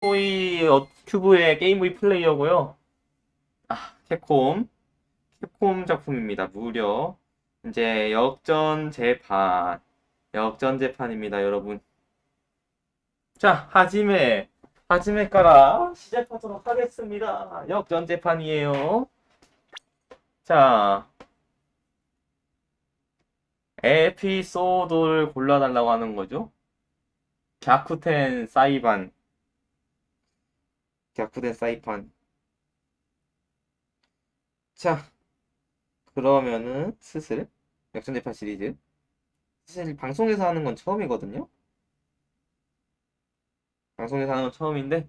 토이 큐브의 게임보이 플레이어고요. 아, 캡콤 작품입니다. 무려 이제 역전 재판입니다, 여러분. 자, 하지메 까라 시작하도록 하겠습니다. 역전 재판이에요. 자, 에피소드를 골라달라고 하는 거죠. 갸쿠텐 사이반, 갸쿠텐 사이판. 자, 그러면은 슬슬 역전 재판 시리즈. 사실 방송에서 하는 건 처음이거든요. 방송에서 하는 건 처음인데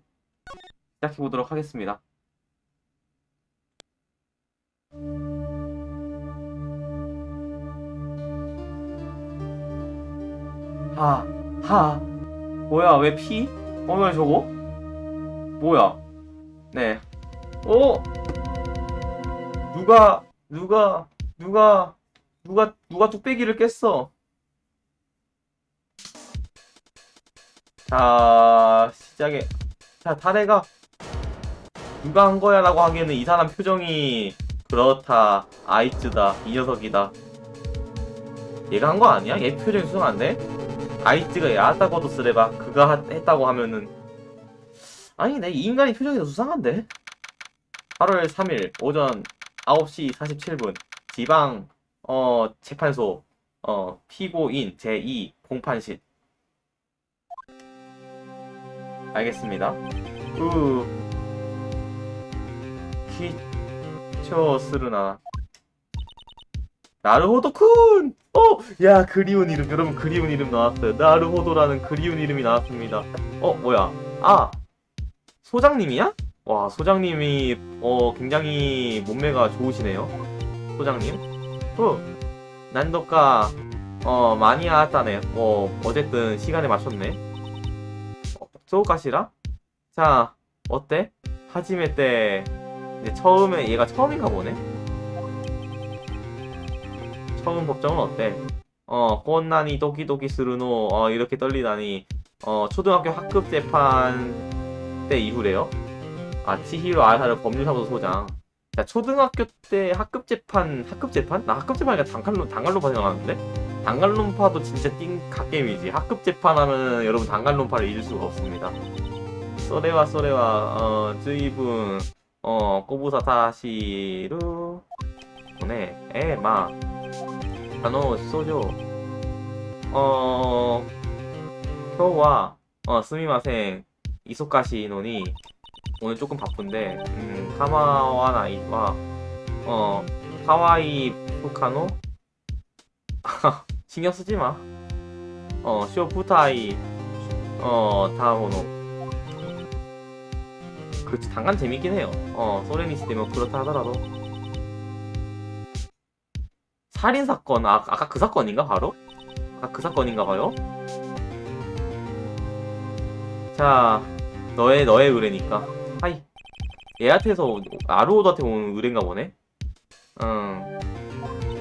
시작해 보도록 하겠습니다. 하, 하. 뭐야, 왜 피? 왜 저거? 뭐야? 네. 어? 누가, 누가, 누가 뚝배기를 깼어? 자, 시작에. 자, 타레가 누가 한 거야? 라고 하기에는 이 사람 표정이 그렇다. 아이츠다. 이 녀석이다. 얘가 한 거 아니야? 얘 표정이 수상한데? 아이츠가 야았다고도 쓰레봐. 그가 했다고 하면은. 아니, 내 이 인간이 표정이 더 수상한데? 8월 3일 오전 9시 47분 지방 재판소 피고인 제2 공판실. 알겠습니다. 우 키초 스르나 나루호도쿤. 야, 그리운 이름. 여러분, 그리운 이름 나왔어요. 나루호도라는 그리운 이름이 나왔습니다. 뭐야. 소장님이야? 와, 소장님이 굉장히 몸매가 좋으시네요. 소장님. 난도가 많이 왔다네. 어쨌든 시간에 맞췄네. 소우카시라? 자, 어때? 하지메 때 이제 처음에 얘가 처음인가 보네. 처음 법정은 어때? 꼰나니 도키도키 스루노 이렇게 떨리다니. 초등학교 학급 재판 때 이후래요. 치히로 아사를 법률사무소 소장. 자, 초등학교 때 학급 재판? 나 학급 재판이니까 단칼론파 생각나는데? 단칼론파도 진짜 갓게임이지. 학급 재판하면 여러분 단칼론파를 잊을 수가 없습니다. 쏘레와, 즈이분, 꼬부사 다시루, 보네, 소조, 쿄와, 스미마생, 이소카시 노니, 오늘 조금 바쁜데, 카마와나이와, 카와이 푸카노? 신경 쓰지 마. 쇼푸타이, 다모노. 그렇지, 당간 재밌긴 해요. 소레니시 되면 그렇다 하더라도. 살인사건, 아까 그 사건인가, 바로? 아까 그 사건인가 봐요? 자, 너의 의뢰니까. 하이. 얘한테서 아르오드한테 온 의뢰인가 보네?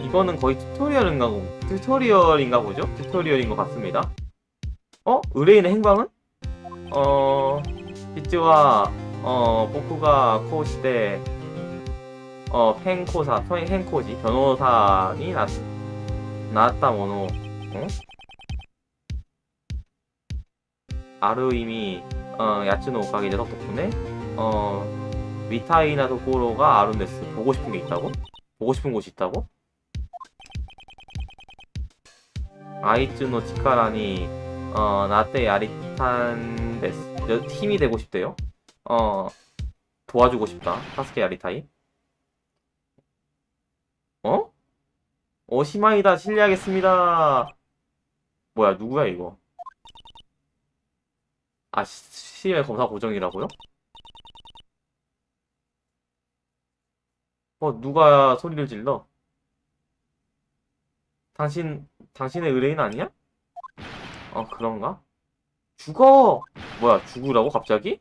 이거는 거의 튜토리얼인가 보죠? 튜토리얼인 것 같습니다. 의뢰인의 행방은?実は 僕が 講師で 펜코지 변호사니 나왔다 모노. 아르이미 야츠노 오카게 녀석 덕분에 미타이나 도코로가 아룬데스. 보고 싶은 게 있다고? 보고 싶은 곳이 있다고? 아이츠노 치카라니 나테 야리탄 데스. 힘이 되고 싶대요. 도와주고 싶다. 사스케 야리타이. 오시마이다. 실례하겠습니다. 뭐야, 누구야 이거? CM의 검사 고정이라고요? 누가 소리를 질러? 당신의 의뢰인 아니야? 그런가? 죽어! 뭐야, 죽으라고 갑자기?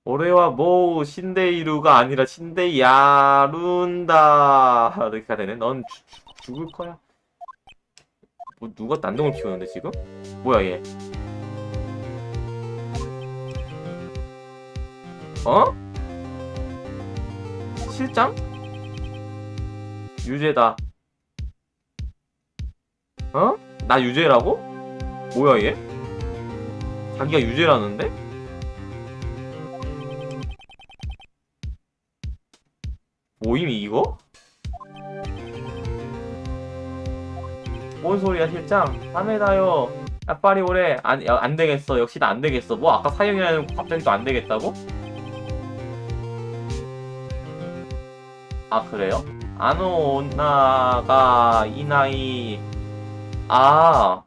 올해와 뭐 신데이루가 아니라 신데이야룬다 이렇게 되네. 넌 죽을 거야. 누가 난동을 피우는데 지금? 뭐야 얘? 어? 실장? 유죄다. 어? 나 유죄라고? 뭐야 얘? 자기가 유죄라는데? 모임이 이거? 뭔 소리야 실장? 다메다요. 야 빨리 오래. 안 되겠어. 역시 나 안 되겠어. 뭐 아까 사형이라는 거 갑자기 또 안 되겠다고? 아 그래요? 아노나가 이 나이 아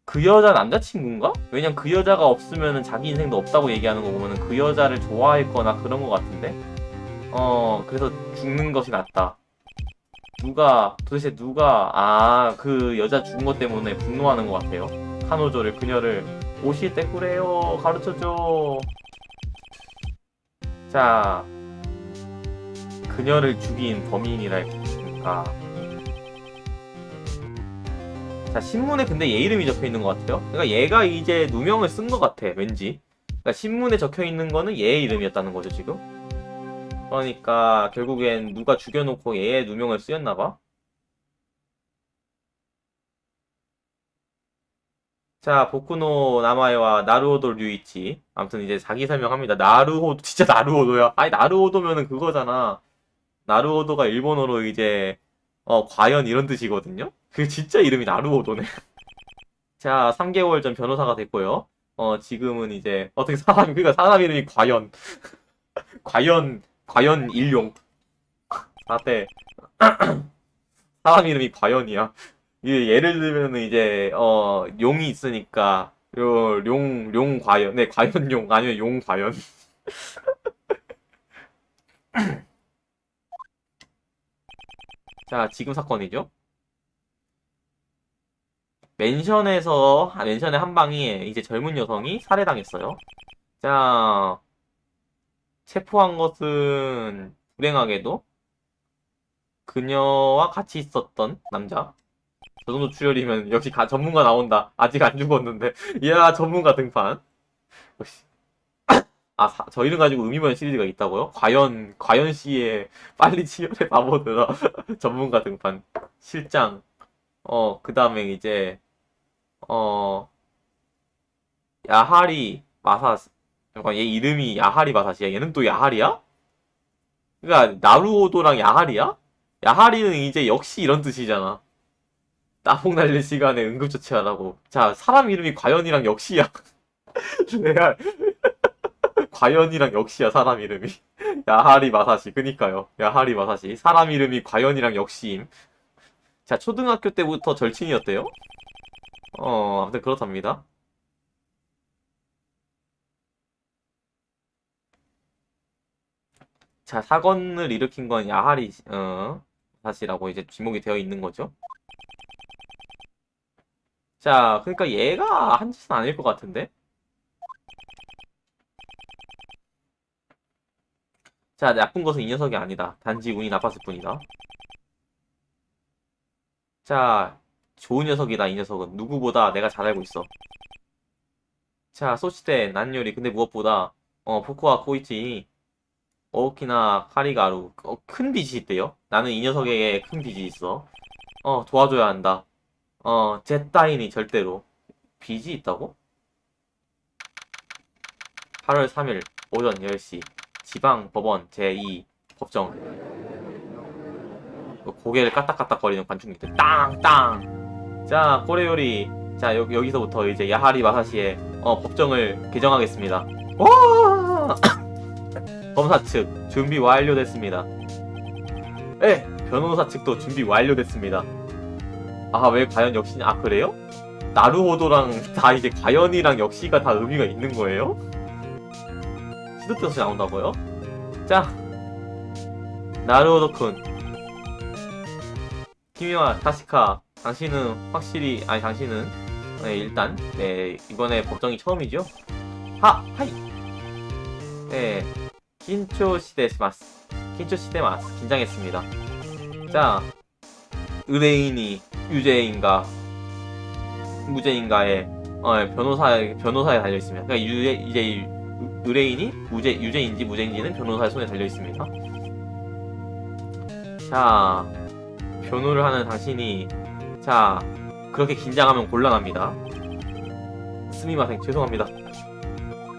그 여자 남자친구인가? 왜냐면 그 여자가 없으면은 자기 인생도 없다고 얘기하는 거 보면은 그 여자를 좋아했거나 그런 거 같은데? 그래서 죽는 것이 낫다. 도대체 누가, 그 여자 죽은 것 때문에 분노하는 것 같아요. 카노조를, 그녀를, 오실 때 그래요. 가르쳐줘. 자, 그녀를 죽인 범인이랄까. 자, 신문에 근데 얘 이름이 적혀 있는 것 같아요. 그러니까 얘가 이제 누명을 쓴 것 같아, 왠지. 그러니까 신문에 적혀 있는 거는 얘의 이름이었다는 거죠, 지금. 그러니까 결국엔 누가 죽여놓고 얘의 누명을 쓰였나봐. 자, 보쿠노 나마에와 나루호도 류이치. 아무튼 이제 자기 설명합니다. 나루호도, 진짜 나루호도야. 아니, 나루호도면은 그거잖아. 나루호도가 일본어로 이제, 과연 이런 뜻이거든요? 그 진짜 이름이 나루호도네. 자, 3개월 전 변호사가 됐고요. 지금은 이제, 어떻게 그러니까 사람 이름이 과연. 과연 일용. 나때 사람 이름이 과연이야. 이게 예를 들면은 이제 용이 있으니까 용 과연 네 과연용 아니면 용 과연. 자 지금 사건이죠. 맨션의 한 방에 이제 젊은 여성이 살해당했어요. 자 체포한 것은 불행하게도 그녀와 같이 있었던 남자. 저 정도 출혈이면 역시 전문가 나온다. 아직 안 죽었는데. 이야 전문가 등판. 역시. 저 이름 가지고 의미부여 시리즈가 있다고요? 과연 씨의 빨리 치열해 바보들아. 전문가 등판. 실장. 그 다음에 이제, 어, 야하리 마사스. 잠깐, 얘 이름이 야하리 마사시야? 얘는 또 야하리야? 그니까, 나루오도랑 야하리야? 야하리는 이제 역시 이런 뜻이잖아. 따봉 날릴 시간에 응급조치하라고. 자, 사람 이름이 과연이랑 역시야. 레알. 과연이랑 역시야, 사람 이름이. 야하리 마사시. 그니까요. 야하리 마사시. 사람 이름이 과연이랑 역시임. 자, 초등학교 때부터 절친이었대요? 아무튼 그렇답니다. 자, 사건을 일으킨 건 야하리, 마사시라고 이제 지목이 되어 있는 거죠. 자, 그러니까 얘가 한 짓은 아닐 것 같은데? 자, 나쁜 것은 이 녀석이 아니다. 단지 운이 나빴을 뿐이다. 자, 좋은 녀석이다, 이 녀석은. 누구보다 내가 잘 알고 있어. 자, 소시대, 난요리. 근데 무엇보다, 포코와 코이치, 오키나 카리가루. 큰 빚이 있대요. 나는 이 녀석에게 큰 빚이 있어. 도와줘야 한다. 제 따위니 절대로. 빚이 있다고? 8월 3일, 오전 10시. 지방법원 제2 법정. 고개를 까딱까딱거리는 관중들. 땅! 자, 코레요리. 자, 여기서부터 이제 야하리 마사시의 법정을 개정하겠습니다. 와! 검사 측 준비 완료됐습니다. 예, 변호사 측도 준비 완료됐습니다. 왜 과연 역시 그래요? 나루호도랑 다 이제 과연이랑 역시가 다 의미가 있는 거예요? 시도때서 나온다고요? 자, 나루호도쿤 키미와 타시카, 당신은 일단, 네, 이번에 법정이 처음이죠? 하이! 네, 긴초시데마스. 긴장했습니다. 자, 의뢰인이 유죄인가, 무죄인가에, 변호사에 달려있습니다. 그러니까 이제 의뢰인이 유죄인지 무죄인지는 변호사의 손에 달려 있습니다. 자, 변호를 하는 당신이 자 그렇게 긴장하면 곤란합니다. 스미마생 죄송합니다.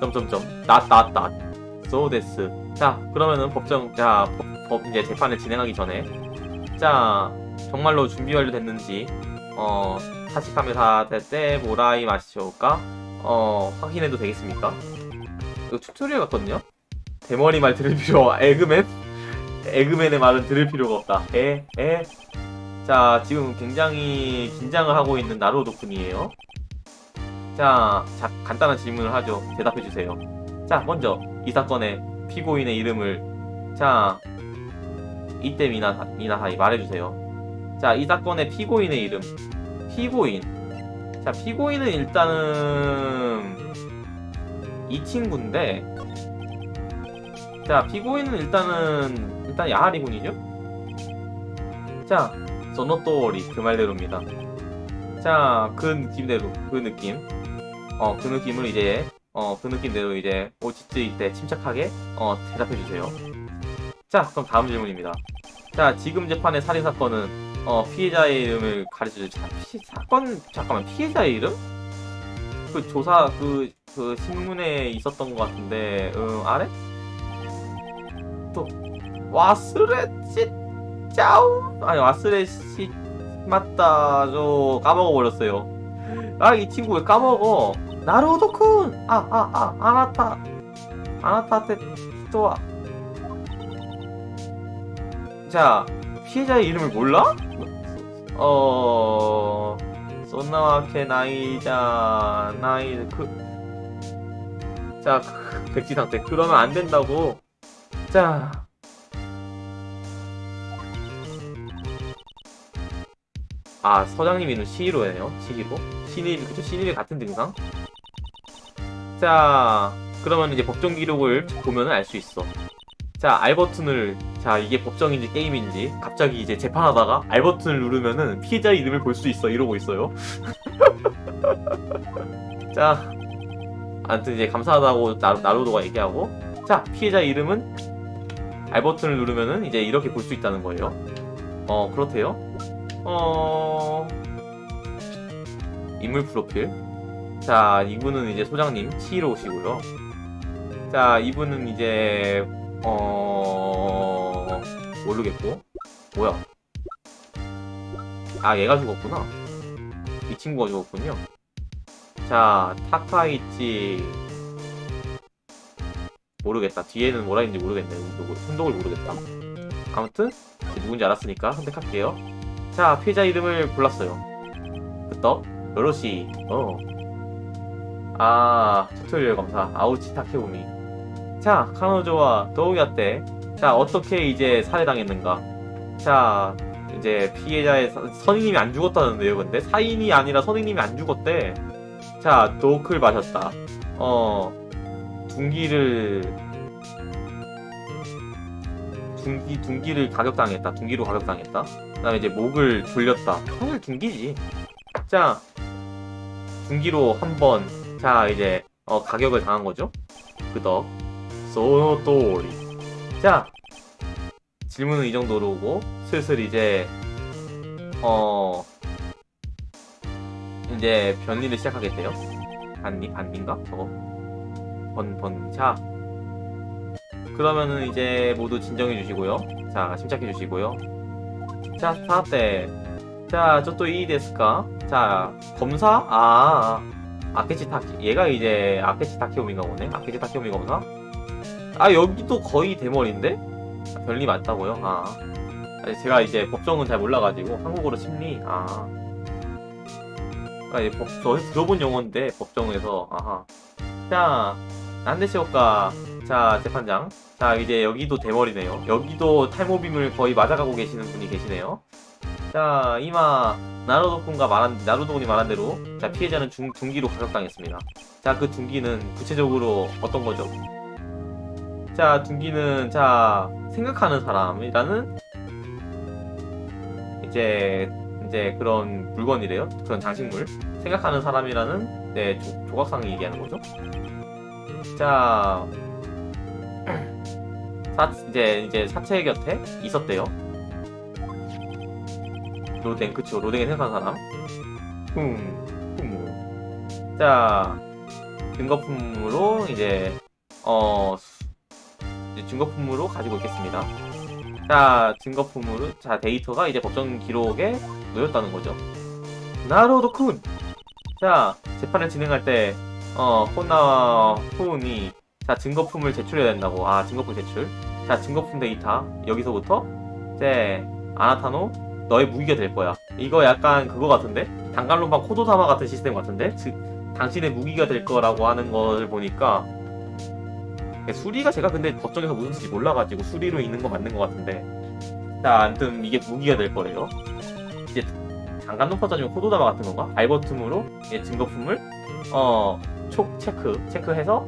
점점점 낫 so 데스. 자 그러면은 법 이제 재판을 진행하기 전에 자 정말로 준비 완료됐는지 타시카메 때 모라이 마시오까 확인해도 되겠습니까? 이거 튜토리얼 같거든요. 대머리 말 들을 필요 에그맨의 말은 들을 필요가 없다. 자 지금 굉장히 긴장을 하고 있는 나루도 군이에요. 자 간단한 질문을 하죠. 대답해주세요. 자 먼저 이 사건의 피고인의 이름을 자 이때 미나사이 말해주세요. 자 이 사건의 피고인의 이름 자 피고인은 일단은 이 친구인데 자 피고인은 일단 야하리 군이죠. 자 소노토리 그 말대로입니다. 자 그 느낌대로 그 느낌을 이제 그 느낌대로 이제 오치츠 이때 침착하게 대답해주세요. 자 그럼 다음 질문입니다. 자 지금 재판의 살인사건은 피해자의 이름을 가르쳐주죠. 잠깐만 피해자의 이름? 그 조사 그 신문에 있었던 것 같은데 아래? 또 와스레치 짜우 아니 와스레치 맞다 저 까먹어버렸어요. 아 이 친구 왜 까먹어. 나루토쿤 아나타테 히토와 자 피해자의 이름을 몰라? 쏜나와케 나이자 나이 자 백지 상태 그러면 안 된다고. 자 서장님 이름 시히로예요. 신입이 같은 등상. 자 그러면 이제 법정 기록을 보면은 알 수 있어. 자 알버튼을 자 이게 법정인지 게임인지 갑자기 이제 재판하다가 알버튼을 누르면은 피해자의 이름을 볼 수 있어 이러고 있어요. 자 아무튼 이제 감사하다고 나루도가 얘기하고 자 피해자의 이름은 알버튼을 누르면은 이제 이렇게 볼 수 있다는 거예요. 그렇대요. 인물 프로필. 자 이분은 이제 소장님 치히로시고요. 자 이분은 이제 모르겠고 뭐야 얘가 죽었구나. 이 친구가 죽었군요. 자 타카이치 모르겠다. 뒤에는 뭐라 했는지 모르겠네. 손독을 모르겠다. 아무튼 누군지 알았으니까 선택할게요. 자 피해자 이름을 골랐어요. 끄떡 요로시 튜토리얼 검사 아우치 타케우미. 자 카노조와 도우야때 자 어떻게 이제 살해당했는가. 자 이제 피해자의 선생님이 안 죽었다는데요. 근데 사인이 아니라 선생님이 안 죽었대. 자 도크를 마셨다. 둥기를 가격당했다. 둥기로 가격당했다. 그 다음에 이제 목을 졸렸다. 사실 둥기지. 자 둥기로 한번 자 이제 가격을 당한 거죠. 그덕 소노토리. 자 질문은 이 정도로 오고 슬슬 이제 이제 변리를 시작하겠대요. 반인가 저거 자 그러면은 이제 모두 진정해 주시고요. 자 침착해 주시고요. 자 사때 자 저 또 이 데스까. 자 검사 아케치 타키 얘가 이제 아케치 타키오미가 오네. 아케치 타키오미 검사. 여기도 거의 대머리인데 별리 맞다고요. 제가 이제 법정은 잘 몰라가지고 한국어로 심리 이제 저 들어본 용어인데 법정에서 자 난데시오카. 자 재판장. 자 이제 여기도 대머리네요. 여기도 탈모빔을 거의 맞아가고 계시는 분이 계시네요. 자 이마 나루도군이 말한 대로 자 피해자는 둥기로 가격당했습니다. 자 그 둥기는 구체적으로 어떤 거죠? 자 둥기는 자 생각하는 사람이라는 이제 그런 물건이래요. 그런 장식물 생각하는 사람이라는 조각상이 얘기하는 거죠. 자, 이제 사체 곁에 있었대요. 로댕, 그쵸. 로댕에 생각한 사람. 자, 증거품으로 이제 증거품으로 가지고 있겠습니다. 자, 증거품으로, 자, 데이터가 이제 법정 기록에 놓였다는 거죠. 나로도-쿤! 자, 재판을 진행할 때, 호나와 호운이, 자, 증거품을 제출해야 된다고. 아, 증거품 제출. 자, 증거품 데이터. 여기서부터, 이제, 아나타노, 너의 무기가 될 거야. 이거 약간 그거 같은데? 단간론방 코도사마 같은 시스템 같은데? 즉, 당신의 무기가 될 거라고 하는 걸 보니까, 수리가 제가 근데 법정에서 무슨 뜻인지 몰라가지고 수리로 있는 거 맞는 것 같은데. 자, 아무튼 이게 무기가 될 거래요. 이제 장갑 높아져 아니면 코도다마 같은 건가? 알버툼으로 증거품을 체크해서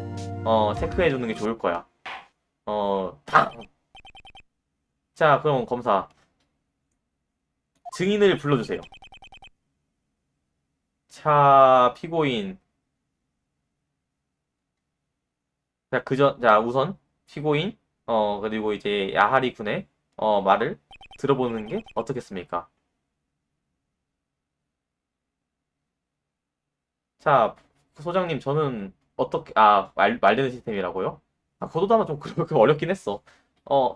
체크해주는 게 좋을 거야. 탕! 자, 그럼 검사 증인을 불러주세요. 자, 피고인. 자, 우선 피고인 그리고 이제 야하리 군의 말을 들어보는 게 어떻겠습니까? 자, 소장님, 저는 말되는 시스템이라고요? 그것도 좀 그렇게 어렵긴 했어.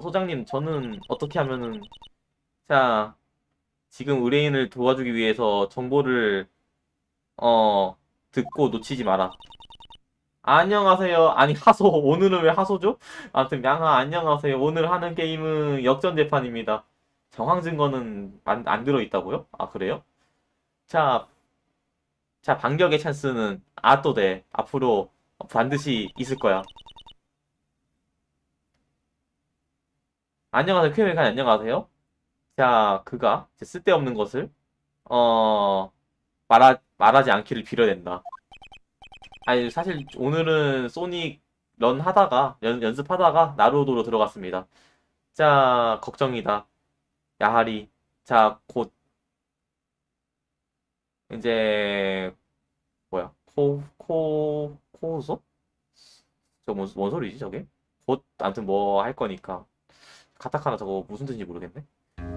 소장님, 저는 어떻게 하면은, 자, 지금 의뢰인을 도와주기 위해서 정보를, 듣고 놓치지 마라. 안녕하세요. 아니, 하소. 오늘은 왜 하소죠? 아무튼, 양아, 안녕하세요. 오늘 하는 게임은 역전재판입니다. 정황 증거는 안 들어있다고요? 아, 그래요? 자, 자, 반격의 찬스는 또 돼. 앞으로 반드시 있을 거야. 안녕하세요. 큐메간 안녕하세요. 자, 그가 이제 쓸데없는 것을 어 말하지 않기를 빌어야 된다. 아니, 사실 오늘은 소닉 런 하다가 연습하다가 나루도로 들어갔습니다. 자, 걱정이다. 야하리. 자, 곧 이제 뭐야? 코우소? 뭔 소리지 저게? 곧 아무튼 뭐 할 거니까. 카타카나 저거 무슨 뜻인지 모르겠네.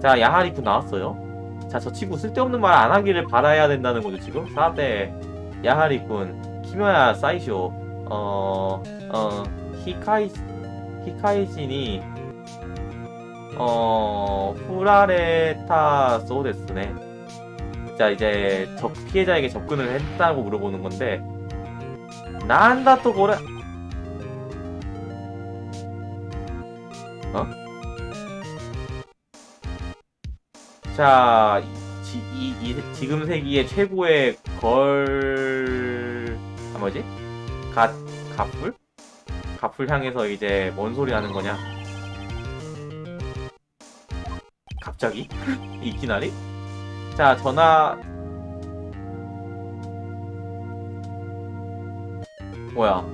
자, 야하리쿠 나왔어요. 자, 저 친구 쓸데없는 말 안 하기를 바라야 된다는 거죠, 지금? 4대 야하리군, 키묘야 사이쇼, 어, 어, 히카이신이, 후라레타 소데스네. 자, 이제 피해자에게 접근을 했다고 물어보는 건데, 난다 또 고래, 어? 자, 지금 세기의 최고의 뭐지? 가풀? 가풀 향해서 이제 뭔 소리 하는 거냐? 갑자기? 이키나리? 자, 뭐야?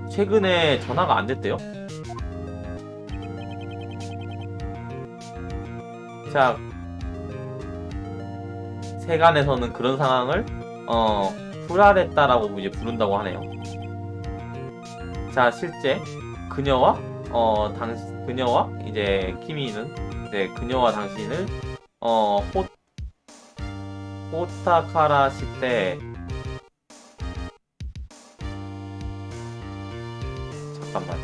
최근에 전화가 안 됐대요? 자, 세간에서는 그런 상황을 후라레따라고 이제 부른다고 하네요. 자, 실제 그녀와 이제 키미는 이제 그녀와 당신을 호타카라 시때 잠깐만.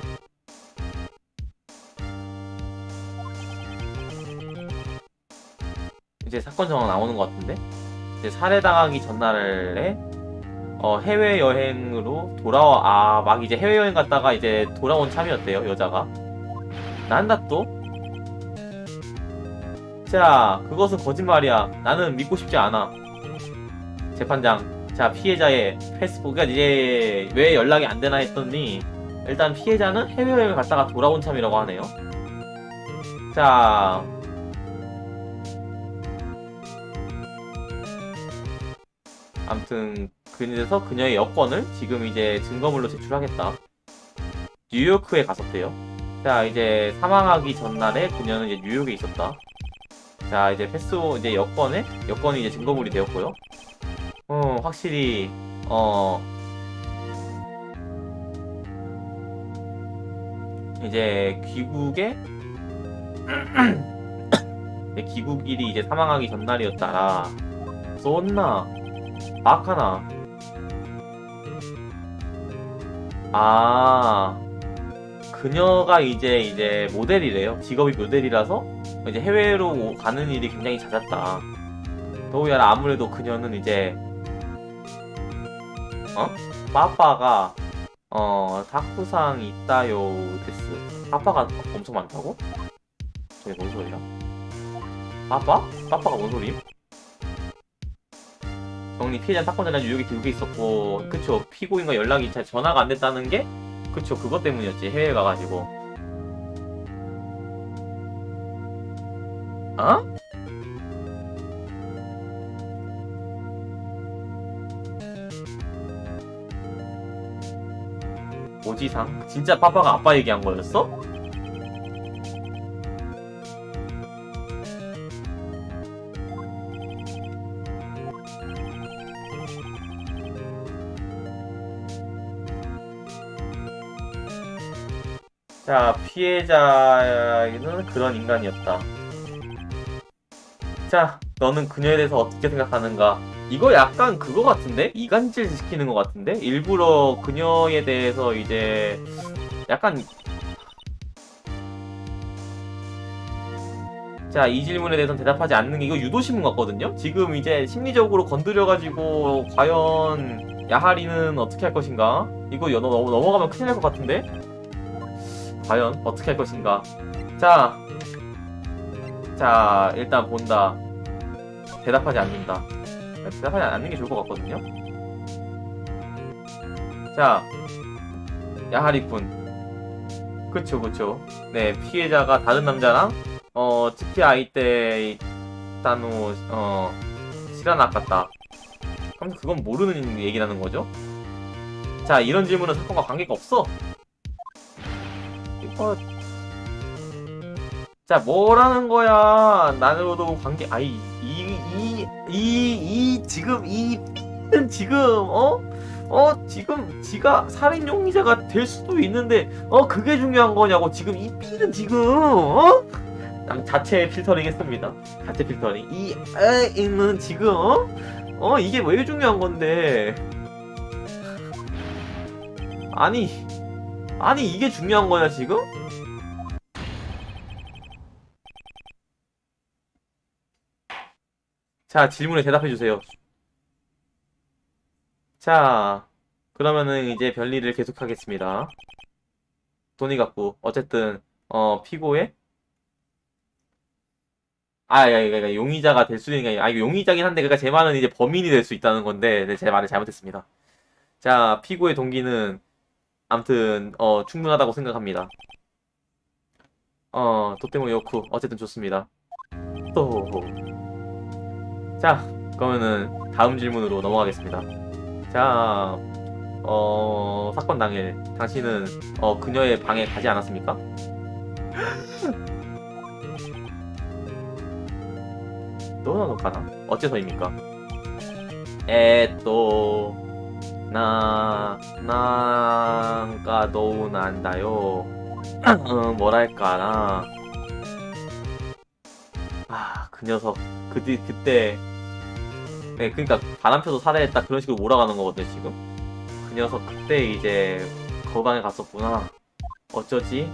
이제 사건 정황 나오는 것 같은데, 이제 살해당하기 전날에 해외여행으로 막 이제 해외여행 갔다가 이제 돌아온 참이었대요, 여자가. 난다 또? 자, 그것은 거짓말이야. 나는 믿고 싶지 않아. 재판장. 자, 피해자의 패스포가 이제 왜 연락이 안 되나 했더니, 일단 피해자는 해외여행을 갔다가 돌아온 참이라고 하네요. 자, 암튼 그래서 그녀의 여권을 지금 이제 증거물로 제출하겠다. 뉴요크에 갔었대요. 자, 이제 사망하기 전날에 그녀는 이제 뉴욕에 있었다. 자, 이제 이제 여권이 이제 증거물이 되었고요. 확실히 이제 귀국일이 이제 사망하기 전날이었다라. 쏜나 마카나. 아, 그녀가 이제 모델이래요. 직업이 모델이라서 이제 해외로 가는 일이 굉장히 잦았다. 더우야라 아무래도 그녀는 이제 빠빠가 타쿠상 있다요 데스. 빠빠가 엄청 많다고? 저게 뭔 소리야? 빠빠? 빠빠가 뭔 소림? 정리 피해자 사건 전에 뉴욕에 기록이 있었고, 그쵸. 피고인과 연락이 잘 전화가 안 됐다는 게, 그쵸. 그것 때문이었지. 해외에 가가지고. 어? 오지상? 진짜 파파가 아빠 얘기한 거였어? 자, 피해자는 그런 인간이었다. 자, 너는 그녀에 대해서 어떻게 생각하는가? 이거 약간 그거 같은데? 이간질 시키는 것 같은데? 일부러 그녀에 대해서 이제 약간 자, 이 질문에 대해서는 대답하지 않는 게 이거 유도신문 같거든요? 지금 이제 심리적으로 건드려가지고 과연 야하리는 어떻게 할 것인가? 이거 넘어가면 큰일 날 것 같은데? 과연 어떻게 할 것인가? 자, 자, 일단 본다. 대답하지 않는다. 대답하지 않는 게 좋을 것 같거든요? 자, 야하리군. 그쵸, 그쵸. 네, 피해자가 다른 남자랑, 특히 아이때, 단호, 실화났갔다. 그럼 그건 모르는 얘기라는 거죠? 자, 이런 질문은 사건과 관계가 없어. 이거, 자, 뭐라는 거야? 나로도 관계, 아이, 지금, 지금, 지금, 지가 살인 용의자가 될 수도 있는데, 그게 중요한 거냐고, 지금, 이 P는 지금, 자체 필터링 했습니다. 자체 필터링. 는 지금, 이게 왜 중요한 건데. 아니, 이게 중요한 거야, 지금? 자, 질문에 대답해주세요. 자, 그러면은 이제 별일을 계속하겠습니다. 돈이 갖고, 어쨌든, 피고에, 용의자가 될 수 있는 게 아니라, 이거 용의자긴 한데, 그니까 제 말은 이제 범인이 될 수 있다는 건데, 네, 제 말을 잘못했습니다. 자, 피고의 동기는, 암튼, 충분하다고 생각합니다. 도테모 요쿠, 어쨌든 좋습니다. 또, 자, 그러면은, 다음 질문으로 넘어가겠습니다. 자, 사건 당일, 당신은, 그녀의 방에 가지 않았습니까? 너나 너 가나? 어째서입니까?なんかどうなんだよ. 뭐랄까나. 그 녀석. 그때. 네, 그니까, 바람펴서 살해했다. 그런 식으로 몰아가는 거거든요, 지금. 그 녀석, 그때 이제, 거방에 갔었구나. 어쩌지?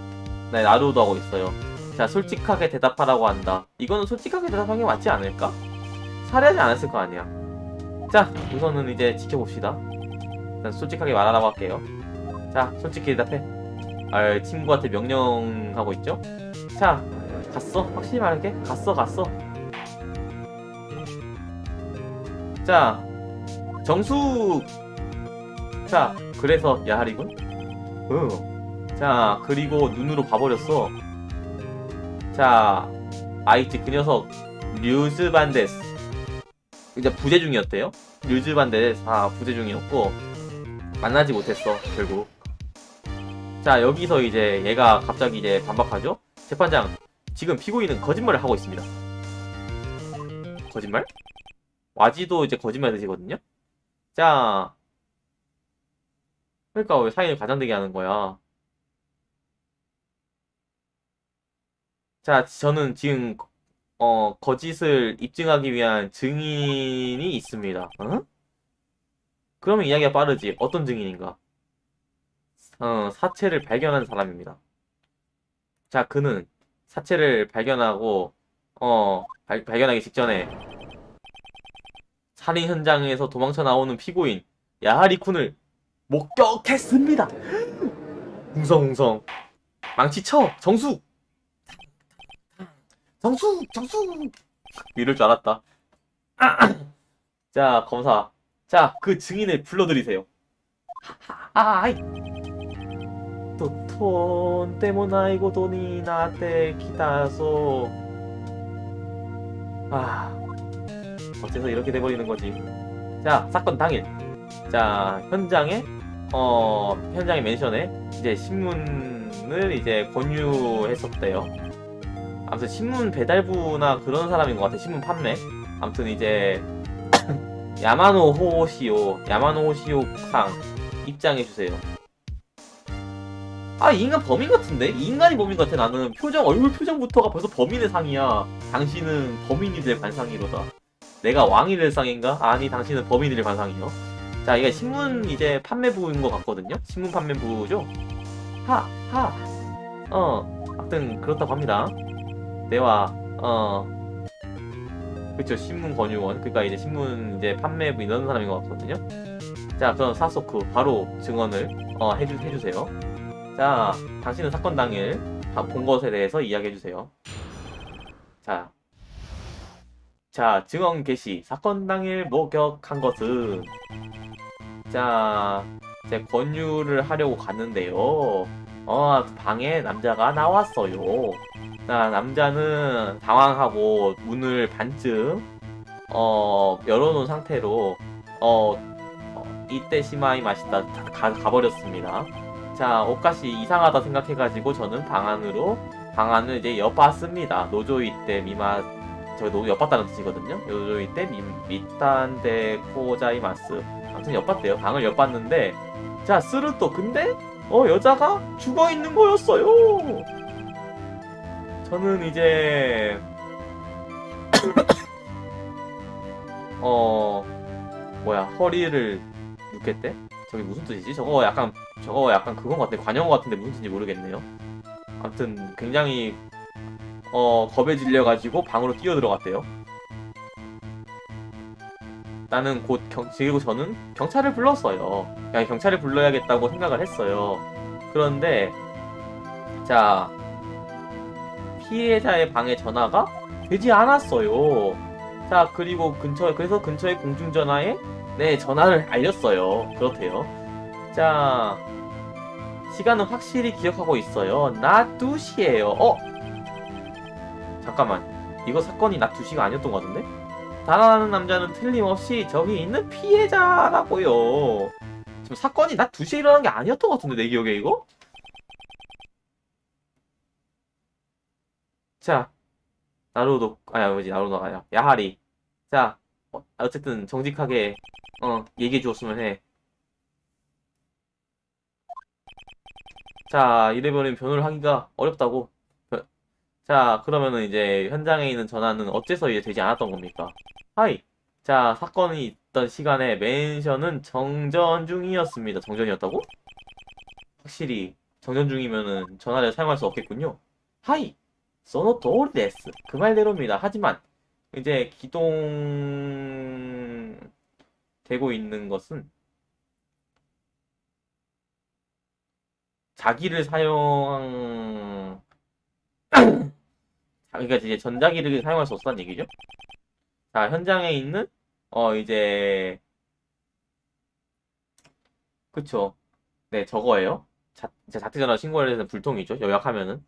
네, 나루도 하고 있어요. 자, 솔직하게 대답하라고 한다. 이거는 솔직하게 대답한 게 맞지 않을까? 살해하지 않았을 거 아니야. 자, 우선은 이제 지켜봅시다. 일단 솔직하게 말하라고 할게요. 자, 솔직히 대답해. 친구한테 명령하고 있죠? 자, 갔어? 확실히 말할게. 갔어. 자, 정숙! 자, 그래서 야하리군? 자, 그리고 눈으로 봐버렸어. 자, 아이티 그 녀석 류즈 반데스. 이제 부재 중이었대요. 류즈 반데스 부재 중이었고 만나지 못했어 결국. 자, 여기서 이제 얘가 갑자기 이제 반박하죠. 재판장, 지금 피고인은 거짓말을 하고 있습니다. 거짓말? 와지도 이제 거짓말 드시거든요. 자, 그러니까 왜 사인을 가장되게 하는 거야? 자, 저는 지금 거짓을 입증하기 위한 증인이 있습니다. 어? 그러면 이야기가 빠르지. 어떤 증인인가? 사체를 발견한 사람입니다. 자, 그는 사체를 발견하고 발견하기 직전에 살인 현장에서 도망쳐 나오는 피고인 야하리쿤을 목격했습니다. 웅성웅성. 망치쳐! 정수! 정수! 정수! 이럴 줄 알았다. 자, 검사. 자, 그 증인을 불러들이세요. 아이! とんでもないことになってきたぞ. 아, 어째서 이렇게 돼버리는 거지. 자, 사건 당일. 자, 현장의 맨션에 이제 신문을 이제 권유했었대요. 아무튼 신문 배달부나 그런 사람인 것 같아. 신문 판매. 아무튼 이제 야마노 호시오 상 입장해주세요. 아, 이 인간 범인 같은데? 이 인간이 범인 같아. 나는 얼굴 표정부터가 벌써 범인의 상이야. 당신은 범인이 될 관상이로다. 내가 왕이 될 상인가? 아니, 당신은 범인이 될 관상이요. 자, 이게 신문 이제 판매부인 것 같거든요? 신문 판매부죠? 아무튼 그렇다고 합니다. 내와, 그쵸, 신문 권유원. 그니까 이제 신문 이제 판매부 이런 사람인 것 같거든요? 자, 그럼 사소크, 바로 증언을, 해주세요. 자, 당신은 사건 당일 본 것에 대해서 이야기해주세요. 자, 증언 개시. 사건 당일 목격한 것은, 자, 제 권유를 하려고 갔는데요. 방에 남자가 나왔어요. 자, 남자는 당황하고 문을 반쯤, 열어놓은 상태로, 이때 시마이 마시다 가버렸습니다. 자, 옷값이 이상하다 생각해가지고 저는 방안을 이제 엿봤습니다. 노조이 때 엿봤다는 뜻이거든요. 노조이 때 밑단데 코자이마스. 아무튼 엿봤대요. 방을 엿봤는데, 자, 스르또. 근데, 여자가 죽어있는 거였어요. 저는 이제, 허리를 묶겠대? 저게 무슨 뜻이지? 저거 약간 그건 것 같아. 관용어 같은데 무슨 뜻인지 모르겠네요. 아무튼 굉장히 겁에 질려가지고 방으로 뛰어 들어갔대요. 나는 그리고 저는 경찰을 불렀어요. 그냥 경찰을 불러야겠다고 생각을 했어요. 그런데 자, 피해자의 방에 전화가 되지 않았어요. 자, 그리고 그래서 근처의 공중전화에 네, 전화를 알렸어요. 그렇대요. 자, 시간은 확실히 기억하고 있어요. 낮 2시예요. 잠깐만. 이거 사건이 낮 2시가 아니었던 것 같은데? 달아나는 남자는 틀림없이 저기 있는 피해자라고요. 지금 사건이 낮 2시에 일어난 게 아니었던 것 같은데, 내 기억에 이거? 자, 나루도가 아니야. 야하리. 자, 어쨌든 정직하게, 얘기해 주었으면 해. 자, 이래버리면 변호를 하기가 어렵다고. 자, 그러면은 이제 현장에 있는 전화는 어째서 이제 되지 않았던 겁니까? 하이. 자, 사건이 있던 시간에 맨션은 정전 중이었습니다. 정전이었다고? 확실히 정전 중이면은 전화를 사용할 수 없겠군요. 하이. 소노 도리 데스. 그 말대로입니다. 하지만 이제 기동되고 있는 것은 자기를 사용 그러니까 이제 전자기를 사용할 수 없다는 얘기죠. 자, 현장에 있는 이제 그쵸. 네, 저거예요. 이제 자택전화 신고를 해서 불통이죠. 요약하면은.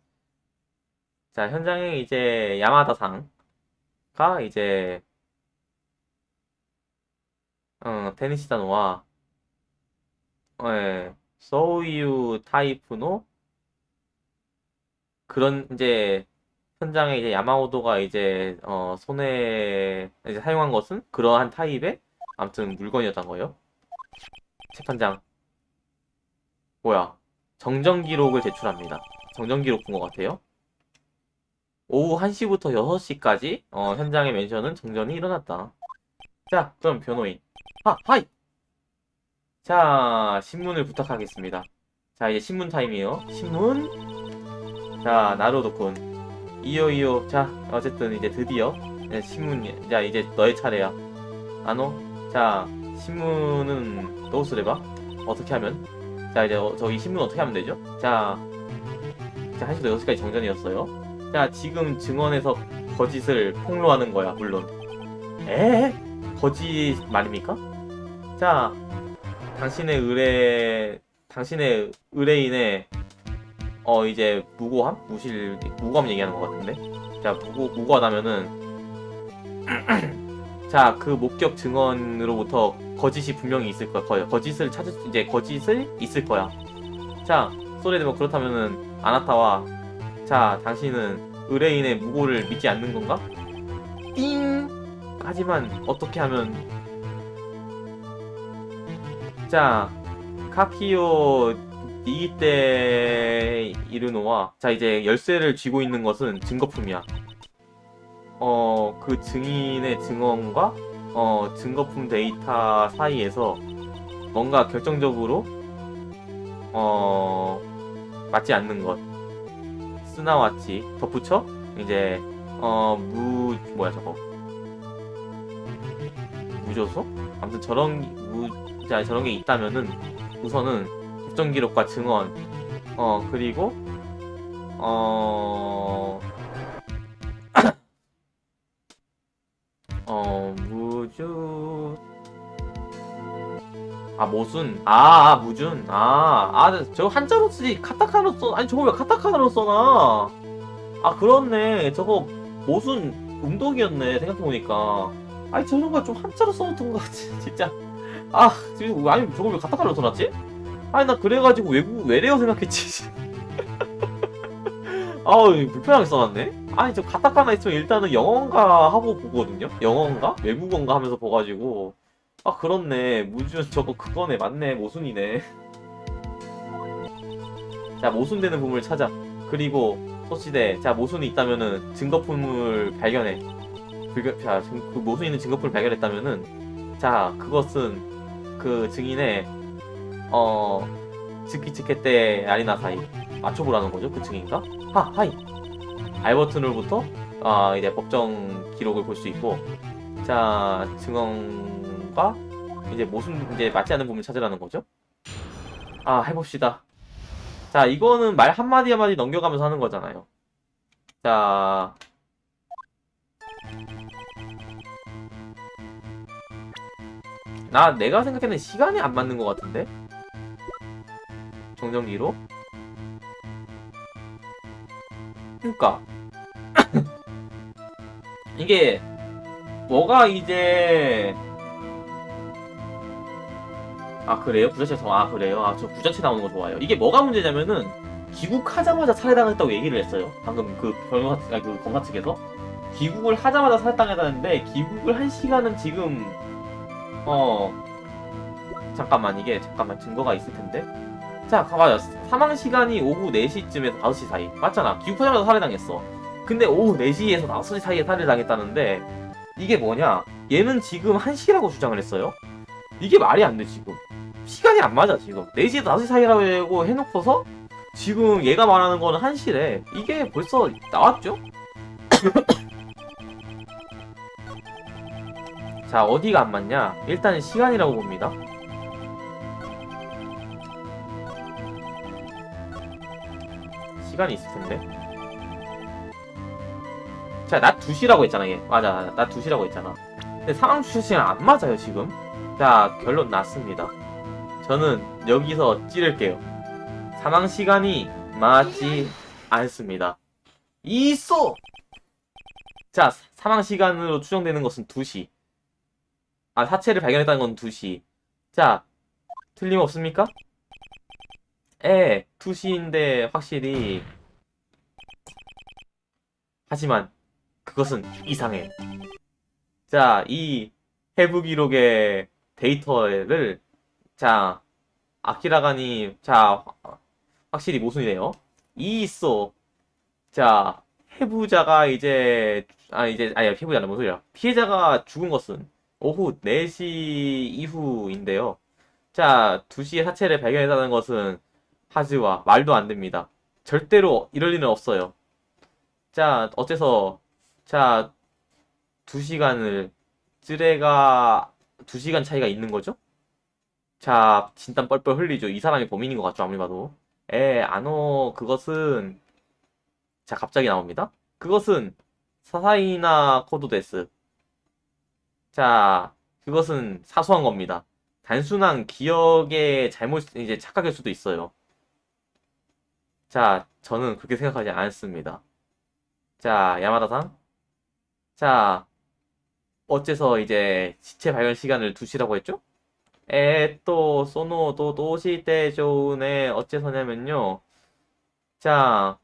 자, 현장에 이제 야마다상가 이제 테니시다노와 소우유 타이프노 그런 이제 현장에 이제 야마오도가 이제 손에 이제 사용한 것은 그러한 타입의 아무튼 물건이었던 거예요. 재판장 뭐야? 정정 기록을 제출합니다. 정정 기록 본 것 같아요. 오후 1시부터 6시까지 현장의 멘션은 정전이 일어났다. 자, 그럼 변호인. 하이! 자, 신문을 부탁하겠습니다. 자, 이제 신문 타임이에요. 신문. 자, 나루도군. 이요. 자, 어쨌든 이제 드디어 네, 신문. 자, 이제 너의 차례야. 아노? 자, 신문은 도우스레바? 어떻게 하면? 자, 이제 저기 신문 어떻게 하면 되죠? 자, 1시부터 6시까지 정전이었어요. 자, 지금 증언에서 거짓을 폭로하는 거야, 물론. 에? 거짓 말입니까? 자, 당신의 의뢰인의 이제 무고함 얘기하는 것 같은데. 자, 무고하다면은 자, 그 목격 증언으로부터 거짓이 분명히 있을 거야. 거짓을 있을 거야. 자, 소리되면 그렇다면은 아나타와 자, 당신은 의뢰인의 무고를 믿지 않는 건가? 띵! 하지만 어떻게 하면 자, 카키오 니기테 이르노와 자, 이제 열쇠를 쥐고 있는 것은 증거품이야. 그 증인의 증언과 증거품 데이터 사이에서 뭔가 결정적으로 맞지 않는 것. 스나와치 덧붙여 이제 뭐야 저거 무조소? 아무튼 저런 게 있다면은 우선은 법정 기록과 증언 그리고 무주 모순 무준 저거 한자로 쓰지 카타카나로 써. 아니 저거 왜 카타카나로 써놔. 그렇네. 저거 모순 음독이었네 생각해보니까. 아니 저런 걸 좀 한자로 써놓던 것 같지 진짜. 지금 아니 저걸 왜 카타카나로 써놨지? 아니 나 그래가지고 외래어 생각했지. 불편하게 써놨네. 아니 저 카타카나 있으면 일단은 영어인가 하고 보거든요. 영어인가 외국어인가 하면서 보가지고 그렇네. 무준 저거 그거네. 맞네. 모순이네. 자, 모순되는 부분을 찾아. 그리고 소시대. 자, 모순이 있다면은 증거품을 발견해. 그 모순 있는 증거품을 발견했다면은 자, 그것은 그 증인의 즈키츠케테 아리나 사이 맞춰보라는 거죠. 그 증인가? 하이. 알버트놀부터 이제 법정 기록을 볼 수 있고 자, 증언과 이제 맞지 않는 부분을 찾으라는 거죠. 해봅시다. 자, 이거는 말 한마디 한마디 넘겨가면서 하는 거잖아요. 자, 내가 생각에는 시간이 안 맞는 것 같은데? 정전기로? 그니까 이게 뭐가 이제 그래요? 부자체 그래요? 저 부자체 나오는 거 좋아요. 이게 뭐가 문제냐면은 귀국하자마자 살해당했다고 얘기를 했어요. 방금 그 검사 측에서 귀국을 하자마자 살해당했다는데 귀국을 한 시간은 지금 잠깐만 증거가 있을 텐데. 자, 맞아. 사망 시간이 오후 4시쯤에서 5시 사이. 맞잖아. 귀국하자마자 살해당했어. 근데 오후 4시에서 5시 사이에 살해당했다는데 이게 뭐냐? 얘는 지금 1시라고 주장을 했어요. 이게 말이 안 돼, 지금. 시간이 안 맞아, 지금. 4시에서 5시 사이라고 해놓고서 지금 얘가 말하는 거는 1시래. 이게 벌써 나왔죠? 자, 어디가 안 맞냐? 일단 시간이라고 봅니다. 시간이 있을 텐데. 자, 낮 2시라고 했잖아, 얘. 맞아, 낮 2시라고 했잖아. 근데 상황 추적 시간 안 맞아요, 지금. 자, 결론 났습니다. 저는 여기서 찌를게요. 사망 시간이 맞지 않습니다. 있어! 자, 사망 시간으로 추정되는 것은 2시. 사체를 발견했다는 건 2시. 자, 틀림없습니까? 2시인데 확실히. 하지만 그것은 이상해. 자, 이 해부 기록의 데이터를 자, 아키라가니 자, 확실히 모순이네요. 이 있어. 자, 해부자가 이제, 아니, 해부자는 무슨 소리야. 피해자가 죽은 것은 오후 4시 이후인데요. 자, 2시에 사체를 발견했다는 것은 하즈와 말도 안 됩니다. 절대로 이럴 리는 없어요. 자, 어째서, 자, 2시간을, 쯔레가 2시간 차이가 있는 거죠? 자, 진땀 뻘뻘 흘리죠. 이 사람이 범인인 것 같죠, 아무리 봐도. 아노, 그것은, 자, 갑자기 나옵니다. 그것은, 사사이나 코드 데스. 자, 그것은 사소한 겁니다. 단순한 기억의 잘못, 이제 착각일 수도 있어요. 자, 저는 그렇게 생각하지 않습니다. 자, 야마다상. 자, 어째서 이제 시체 발견 시간을 2시라고 했죠? 또, 소노도 도시 때 좋은에 어째서냐면요. 자,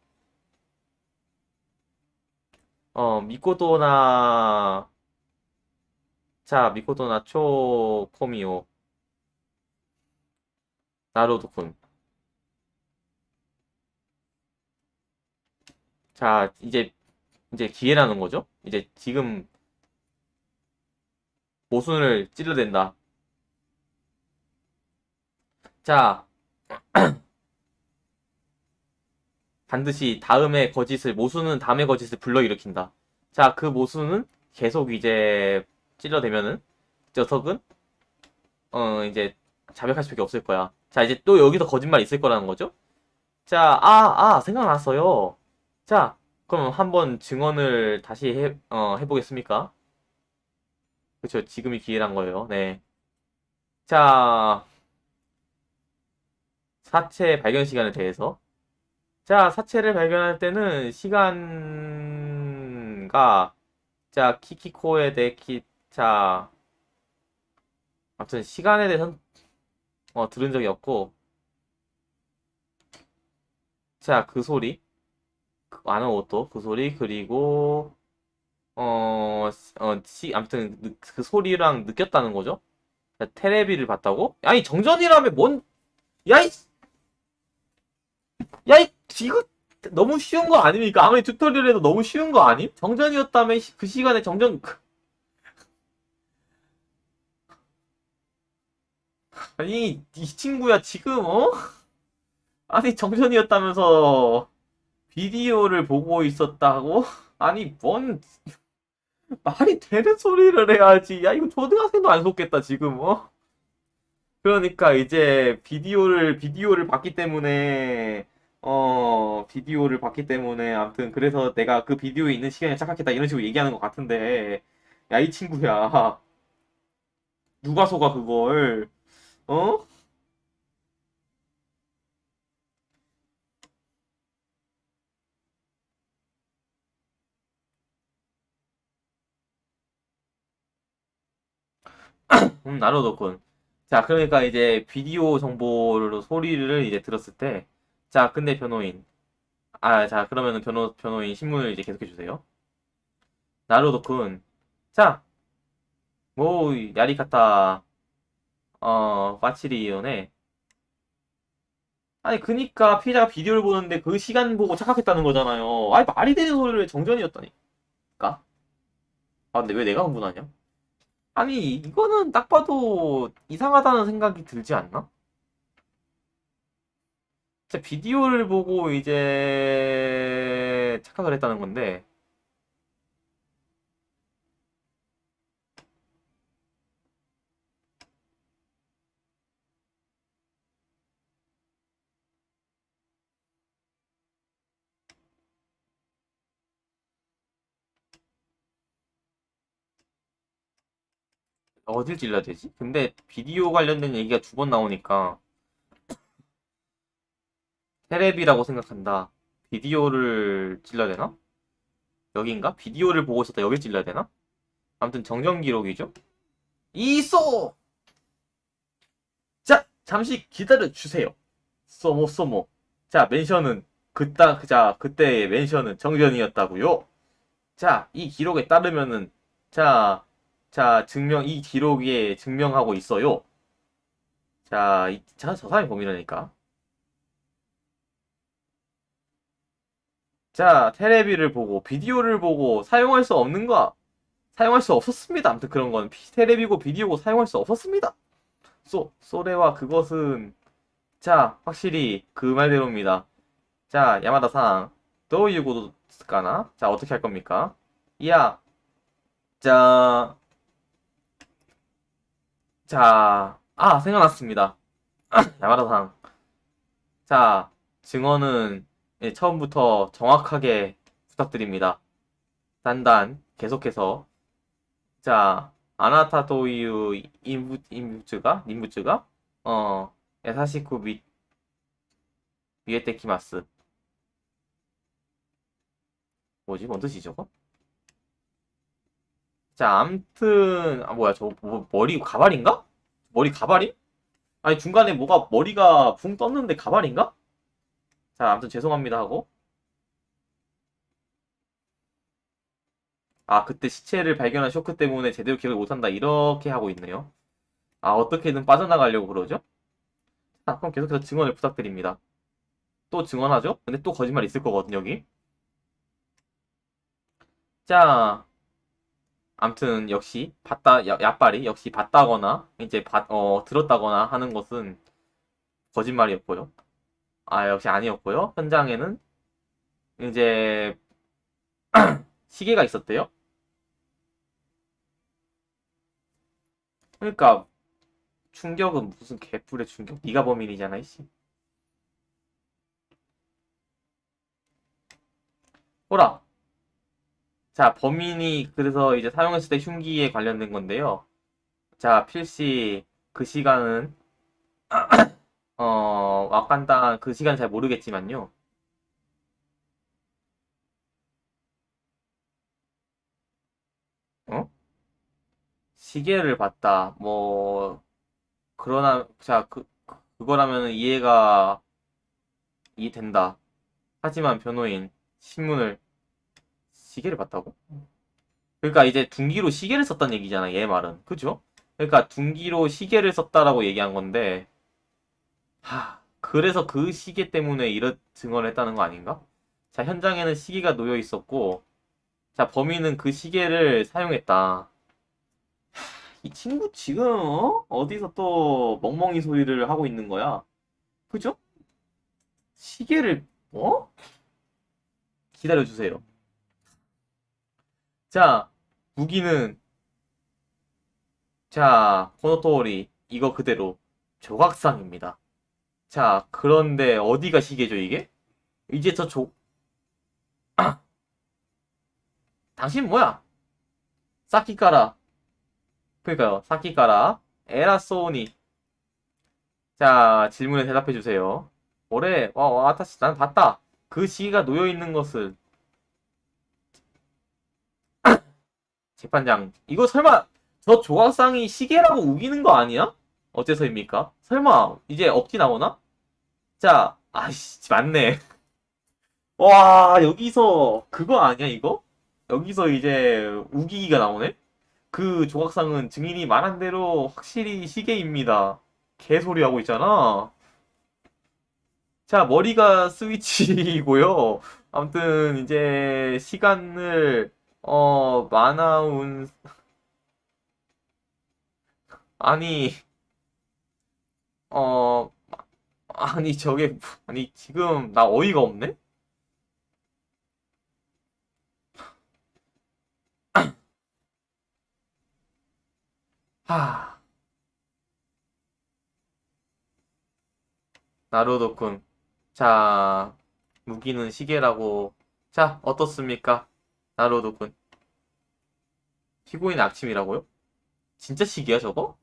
미코토나, 자, 미코토나 초 코미오, 나루토군. 자, 이제 기회라는 거죠? 이제 지금 모순을 찔러댄다. 자, 반드시 다음의 거짓을, 모순은 다음의 거짓을 불러일으킨다. 자, 그 모순은 계속 이제 찔러대면은, 녀석은, 이제 자백할 수밖에 없을 거야. 자, 이제 또 여기서 거짓말 있을 거라는 거죠? 자, 생각났어요. 자, 그럼 한번 증언을 다시 해보겠습니까? 그쵸, 지금이 기회란 거예요. 네. 자, 사체 발견 시간에 대해서. 자, 사체를 발견할 때는 시간과, 자, 키키코에 대해 자, 아무튼 시간에 대해서는, 들은 적이 없고, 자, 그 소리. 아는 것도 그 소리, 그리고, 아무튼 그 소리랑 느꼈다는 거죠. 자, 테레비를 봤다고? 아니, 정전이라면 야, 이거 너무 쉬운 거 아닙니까? 아무리 튜토리얼 도 너무 쉬운 거 아님? 정전이었다면 그 시간에 아니, 이 친구야, 지금, 아니, 정전이었다면서 비디오를 보고 있었다고? 아니, 말이 되는 소리를 해야지. 야, 이거 초등학생도 안 속겠다, 지금, 그러니까 이제 비디오를 봤기 때문에, 비디오를 봤기 때문에, 아무튼, 그래서 내가 그 비디오에 있는 시간에 착각했다, 이런 식으로 얘기하는 것 같은데, 야, 이 친구야. 누가 속아, 그걸, 어? 나루토군. 자, 그러니까 이제 비디오 정보로 소리를 이제 들었을 때, 자, 근데 변호인. 자, 그러면은 변호인 신문을 이제 계속해 주세요. 나루토군. 자, 뭐, 야리카타, 파치리오네. 아니, 그니까 피해자가 비디오를 보는데 그 시간 보고 착각했다는 거잖아요. 아니, 말이 되는 소리를 정전이었다니까? 근데 왜 내가 흥분하냐? 아니, 이거는 딱 봐도 이상하다는 생각이 들지 않나? 진짜 비디오를 보고 이제 착각을 했다는 건데, 어딜 찔러야 되지? 근데 비디오 관련된 얘기가 2번 나오니까, 테레비라고 생각한다. 비디오를 찔러야 되나? 여긴가? 비디오를 보고 있었다. 여길 찔러야 되나? 아무튼 정전 기록이죠? 이소! 자, 잠시 기다려 주세요. 쏘모. 자, 멘션은 그때의 멘션은 정전이었다고요. 자, 이 기록에 따르면은 자, 이 기록에 증명하고 있어요. 저 사람이 범인이라니까. 자, 테레비를 보고, 비디오를 보고, 사용할 수 없는 거, 사용할 수 없었습니다. 아무튼 그런 건 테레비고 비디오고 사용할 수 없었습니다. 소레와 그것은, 자, 확실히 그 말대로입니다. 자, 야마다-상, 도우유고 쓰까나? 자, 어떻게 할 겁니까? 이야, 자, 생각났습니다. 야마다-상. 자, 증언은 처음부터 정확하게 부탁드립니다. 단단, 계속해서. 자, 아나타 도이유 인부츠가, 야사시쿠 미에테키마스. 뭐지? 뭔 뜻이죠, 저거? 자, 암튼, 뭐야, 머리 가발인가? 머리 가발임? 아니, 중간에 뭐가, 머리가 붕 떴는데 가발인가? 자, 암튼 죄송합니다 하고. 아, 그때 시체를 발견한 쇼크 때문에 제대로 기억을 못한다. 이렇게 하고 있네요. 아, 어떻게든 빠져나가려고 그러죠? 자, 그럼 계속해서 증언을 부탁드립니다. 또 증언하죠? 근데 또 거짓말 있을 거거든, 여기. 자, 암튼, 역시, 야빨이, 역시 봤다거나, 이제, 들었다거나 하는 것은 거짓말이었고요. 아, 역시 아니었고요. 현장에는, 이제, 시계가 있었대요. 그러니까, 충격은 무슨 개뿔의 충격. 네가 범인이잖아, 이씨. 호라. 자, 범인이 그래서 이제 사용했을 때 흉기에 관련된 건데요. 자, 필시 그 시간은 와칸다 그 시간 잘 모르겠지만요. 어? 시계를 봤다. 뭐 그러나 자, 그거라면 이해된다. 하지만 변호인 신문을 시계를 봤다고? 그러니까 이제 둔기로 시계를 썼다는 얘기잖아, 얘 말은. 그죠? 그러니까 둔기로 시계를 썼다라고 얘기한 건데 그래서 그 시계 때문에 이런 증언을 했다는 거 아닌가? 자, 현장에는 시계가 놓여 있었고, 자, 범인은 그 시계를 사용했다. 이 친구 지금, 어디서 또 멍멍이 소리를 하고 있는 거야? 그죠? 시계를, 기다려주세요. 자, 무기는, 자, 코노토오리, 이거 그대로 조각상입니다. 자, 그런데 어디가 시계죠, 이게? 이제 당신 뭐야? 사키카라. 그러니까요. 사키카라 에라소니. 자, 질문에 대답해 주세요. 뭐래? 아타시, 난 봤다. 그 시기가 놓여 있는 것을 재판장. 이거 설마 저 조각상이 시계라고 우기는 거 아니야? 어째서입니까? 설마 이제 억지 나오나? 자, 아이씨, 맞네. 와, 여기서 그거 아니야, 이거? 여기서 이제 우기기가 나오네? 그 조각상은 증인이 말한 대로 확실히 시계입니다. 개소리 하고 있잖아. 자, 머리가 스위치이고요. 아무튼 이제 시간을 마나운 아니 어 아니 저게 아니 지금 나 어이가 없네? 하, 나루도군. 자, 무기는 시계라고. 자, 어떻습니까? 나루도군. 피고인 악침이라고요? 진짜 시계야, 저거?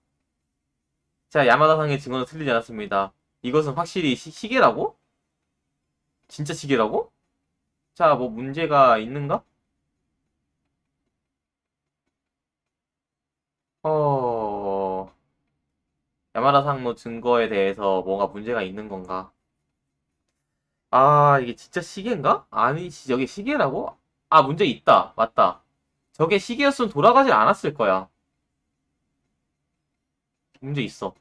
자, 야마다상의 증언은 틀리지 않았습니다. 이것은 확실히 시계라고? 진짜 시계라고? 자, 뭐 문제가 있는가? 어, 야마다 상노 증거에 대해서 뭐가 문제가 있는 건가? 아, 이게 진짜 시계인가? 아니, 저게 시계라고? 아, 문제 있다. 맞다. 저게 시계였으면 돌아가질 않았을 거야. 문제 있어.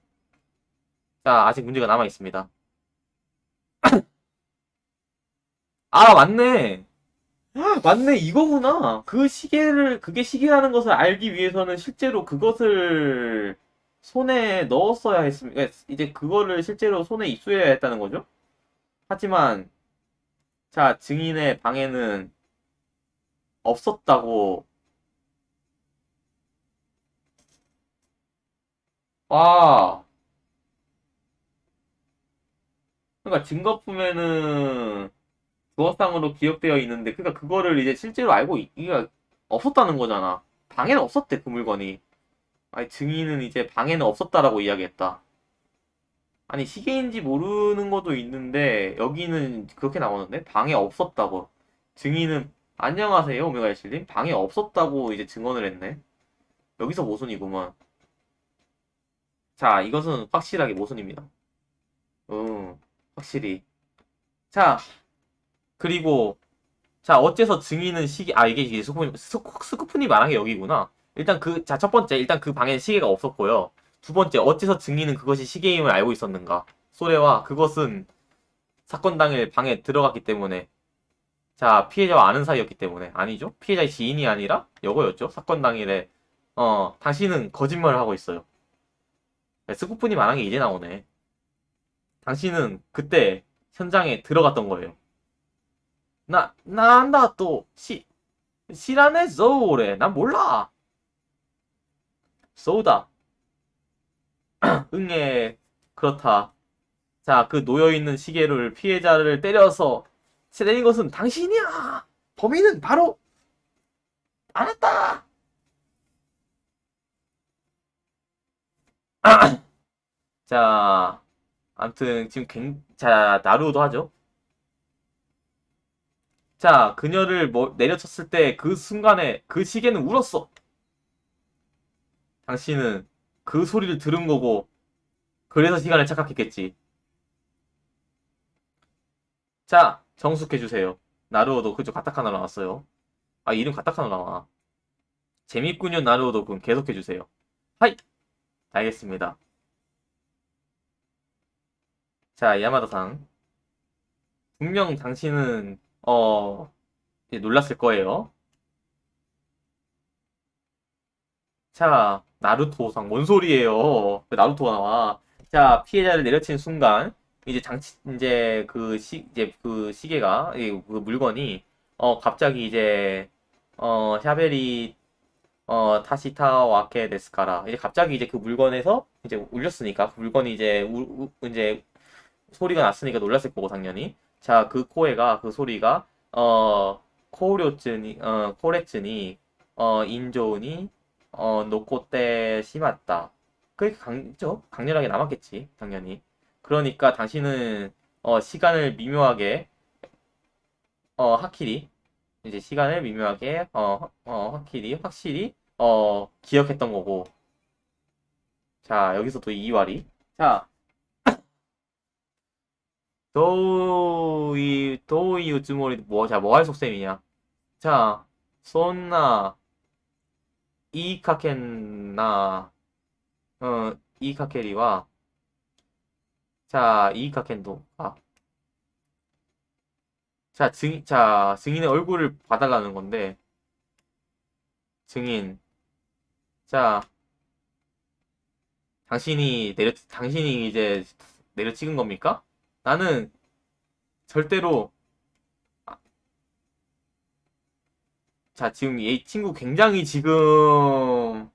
자, 아직 문제가 남아 있습니다. 아, 맞네. 맞네, 이거구나. 그게 시계라는 것을 알기 위해서는 실제로 그것을 손에 넣었어야 했습니다. 이제 그거를 실제로 손에 입수해야 했다는 거죠? 하지만, 자, 증인의 방에는 없었다고. 아, 그러니까 증거품에는 주어상으로 기억되어 있는데, 그러니까 그거를 이제 실제로 이게 없었다는 거잖아. 방에는 없었대, 그 물건이. 아니, 증인은 이제 방에는 없었다라고 이야기했다. 아니, 시계인지 모르는 것도 있는데, 여기는 그렇게 나오는데? 방에 없었다고. 증인은, 안녕하세요, 오메가 1님. 방에 없었다고 이제 증언을 했네. 여기서 모순이구만. 자, 이것은 확실하게 모순입니다. 확실히. 자, 그리고, 자, 어째서 증인은 이게 스쿠프니 말한 게 여기구나. 첫 번째, 일단 그 방에 시계가 없었고요. 두 번째, 어째서 증인은 그것이 시계임을 알고 있었는가? 소레와 그것은 사건 당일 방에 들어갔기 때문에. 자, 피해자와 아는 사이였기 때문에. 아니죠? 피해자의 지인이 아니라 여거였죠? 사건 당일에. 당신은 거짓말을 하고 있어요. 스쿠프니 말한 게 이제 나오네. 당신은 그때 현장에 들어갔던 거예요. 난다, 또, 시라네, 소우래. 난 몰라. 소우다. 응애, 그렇다. 자, 그 놓여있는 시계를 피해자를 때린 것은 당신이야! 범인은 바로, 알았다! 자, 암튼, 자, 나루오도 하죠. 자, 그녀를 내려쳤을 때 그 순간에 그 시계는 울었어. 당신은 그 소리를 들은 거고, 그래서 시간을 착각했겠지. 자, 정숙해주세요. 나루오도 그쪽 가타카나로 나왔어요. 아, 이름 가타카나로 나와. 재밌군요, 나루오도 군 계속해주세요. 하이! 알겠습니다. 자, 야마다상. 분명 당신은, 이제 놀랐을 거예요. 자, 나루토상. 뭔 소리예요? 왜 나루토가 나와? 자, 피해자를 내려친 순간, 이제 그 시계가, 그 물건이, 갑자기 이제, 샤베리, 타시타 와케 데스카라. 이제 갑자기 이제 그 물건에서 이제 울렸으니까, 그 물건이 이제 소리가 났으니까 놀랐을 거고, 당연히. 자, 그 소리가, 코레츠니, 인조니, 노코테 시마다. 그게 강렬하게 남았겠지, 당연히. 그러니까 당신은, 시간을 미묘하게, 하키리, 이제 시간을 미묘하게, 확실히, 기억했던 거고. 자, 여기서 또 이와리. 자, 도이 우츠모리, 뭐 할 속셈이냐. 자, 손나, 이카켄나, 이카케리와, 자, 이카켄도, 증인의 얼굴을 봐달라는 건데, 증인, 자, 당신이 이제 내려 찍은 겁니까? 나는 절대로, 자, 지금 이 친구 굉장히 지금,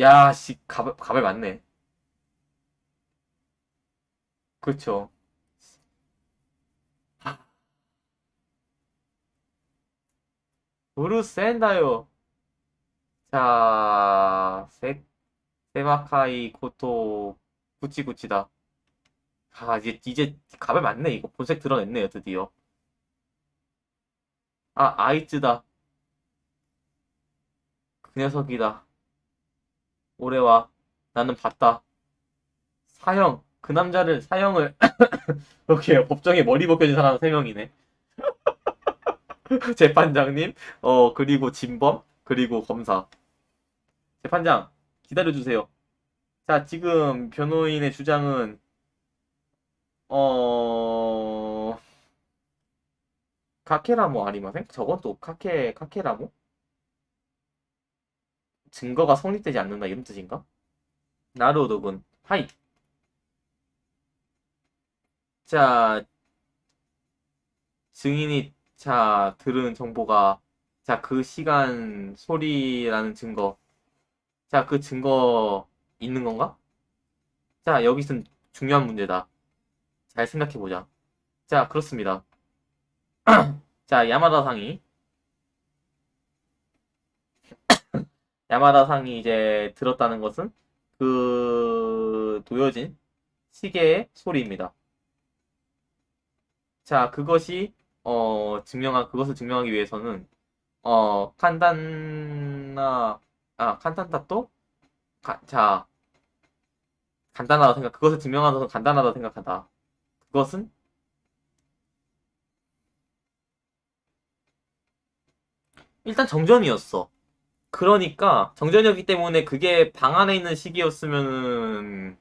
야, 가발 맞네. 그쵸. 브루스 센다요. 자, 세마카이 코토, 구치구치다. 이제 가발 맞네. 이거 본색 드러냈네요, 드디어. 아, 아이츠다. 그 녀석이다. 올해와 나는 봤다. 그 남자를, 사형을, 이렇게 법정에 머리 벗겨진 사람 3명이네. 재판장님, 그리고 진범, 그리고 검사. 재판장, 기다려주세요. 자, 지금 변호인의 주장은, 어, 카케라모 아리마생? 저것도 카케라모? 증거가 성립되지 않는다 이런 뜻인가? 나루오도군 하이. 자, 증인이 자 들은 정보가 자 그 시간 소리라는 증거. 자, 그 증거 있는 건가? 자, 여기선 중요한 문제다. 잘 생각해보자. 자, 그렇습니다. 자, 야마다 상이 이제 들었다는 것은 그 놓여진 시계의 소리입니다. 자, 그것을 증명하기 위해서는 칸탄다또 자, 그것을 증명하는 것은 간단하다 생각한다. 그것은 일단 정전이었어. 그러니까 정전이었기 때문에 그게 방 안에 있는 시기였으면은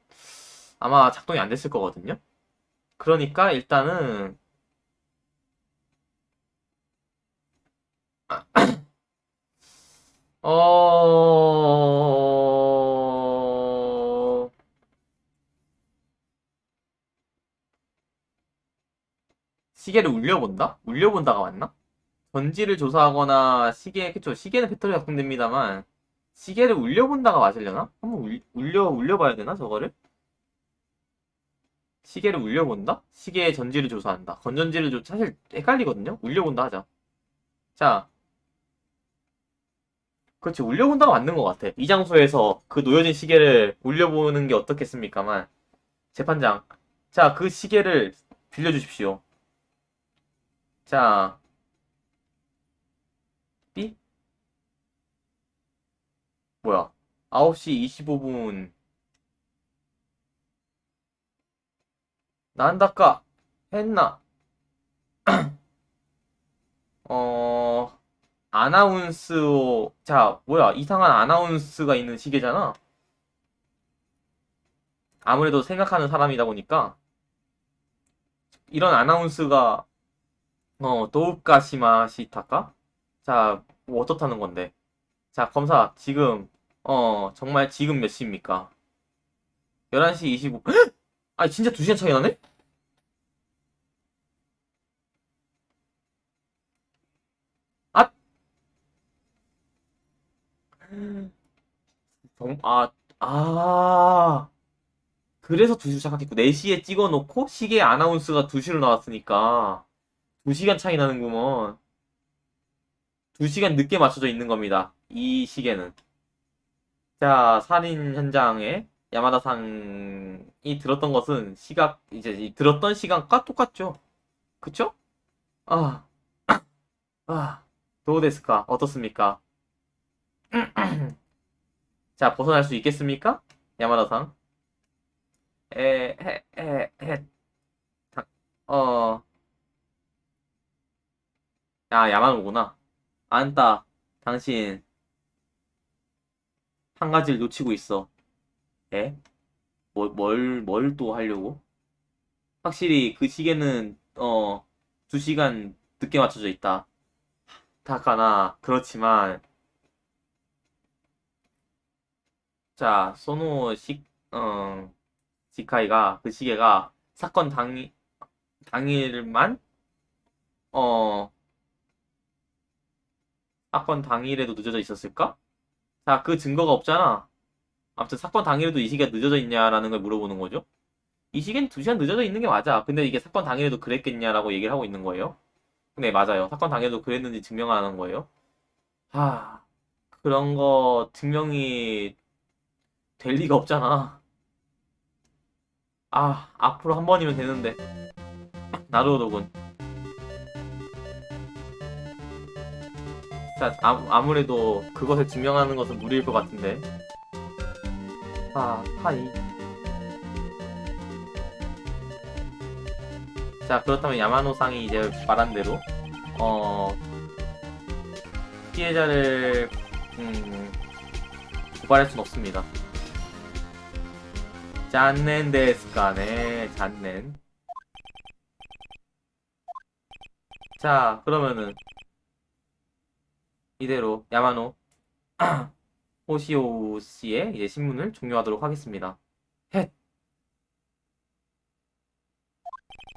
아마 작동이 안 됐을 거거든요. 그러니까 일단은 어 시계를 울려본다? 울려본다가 맞나? 전지를 조사하거나 그쵸, 시계는 배터리가 작동됩니다만 시계를 울려본다가 맞으려나? 한번 울려봐야 되나 저거를? 시계를 울려본다? 시계의 전지를 조사한다. 사실 헷갈리거든요? 울려본다 하자. 자, 그렇지. 울려본다가 맞는 것 같아. 이 장소에서 그 놓여진 시계를 울려보는 게 어떻겠습니까만. 재판장. 자, 그 시계를 빌려주십시오. 자, 삐? 뭐야. 9시 25분. 난다까 했나? 어, 자, 뭐야. 이상한 아나운스가 있는 시계잖아. 아무래도 생각하는 사람이다 보니까 이런 아나운스가 도우가시마 시타까? 자, 뭐 어떻다는 건데? 자, 검사 지금 정말 지금 몇 시입니까? 11시 25. 아니 진짜 2시간 차이 나네? 아, 정, 아, 아. 그래서 2시로 시작했고 4시에 찍어놓고 시계 아나운스가 2시로 나왔으니까 2시간 차이 나는구먼. 2시간 늦게 맞춰져 있는 겁니다. 이 시계는. 자, 살인 현장에 야마다 상이 들었던 것은 들었던 시간과 똑같죠. 그쵸? 아, 아, 도우데스까? 어떻습니까? 자, 벗어날 수 있겠습니까? 야마다 상. 당- 어, 야마노구나. 안따, 당신, 한 가지를 놓치고 있어. 에? 뭘 또 하려고? 확실히 그 시계는, 2시간 늦게 맞춰져 있다. 다카나, 그렇지만, 자, 지카이가, 그 시계가 당일만, 어, 사건 당일에도 늦어져 있었을까? 자, 그 증거가 없잖아. 아무튼 사건 당일에도 이 시기가 늦어져 있냐라는 걸 물어보는 거죠. 이 시기는 2시간 늦어져 있는 게 맞아. 근데 이게 사건 당일에도 그랬겠냐라고 얘기를 하고 있는 거예요. 네, 맞아요. 사건 당일에도 그랬는지 증명하는 거예요. 하, 그런 거 증명이 될 리가 없잖아. 앞으로 한 번이면 되는데. 나루오독은. 자, 아무래도 그것을 증명하는 것은 무리일 것 같은데. 하이. 자, 그렇다면 야마노상이 이제 말한 대로, 어, 피해자를, 고발할 순 없습니다. 짠넨 데스까네, 짠넨. 자, 그러면은 이대로 야마노 호시오 씨의 이제 신문을 종료하도록 하겠습니다. 헷.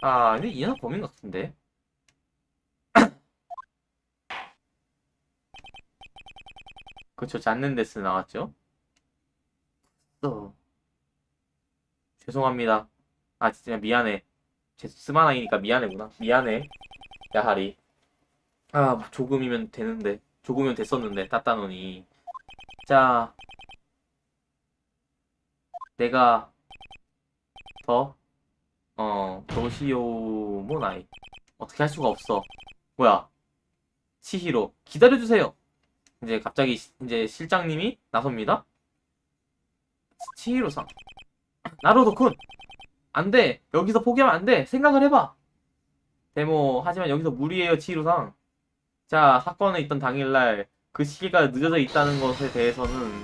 아, 근데 이 녀석 범인 같은데. 그쵸, 잔넨데스 나왔죠? 또 죄송합니다. 아, 진짜 미안해. 스마나이니까 미안해구나. 미안해, 야하리. 아, 뭐 조금이면 되는데. 조금이면 됐었는데, 따따노니. 자, 내가 더, 도시오 모나이. 어떻게 할 수가 없어. 뭐야, 치히로. 기다려주세요. 이제 갑자기 이제 실장님이 나섭니다. 치히로 상. 나로도쿤! 안 돼! 여기서 포기하면 안 돼! 생각을 해봐! 데모, 하지만 여기서 무리예요, 치히로 상. 자, 사건에 있던 당일날 그 시기가 늦어져 있다는 것에 대해서는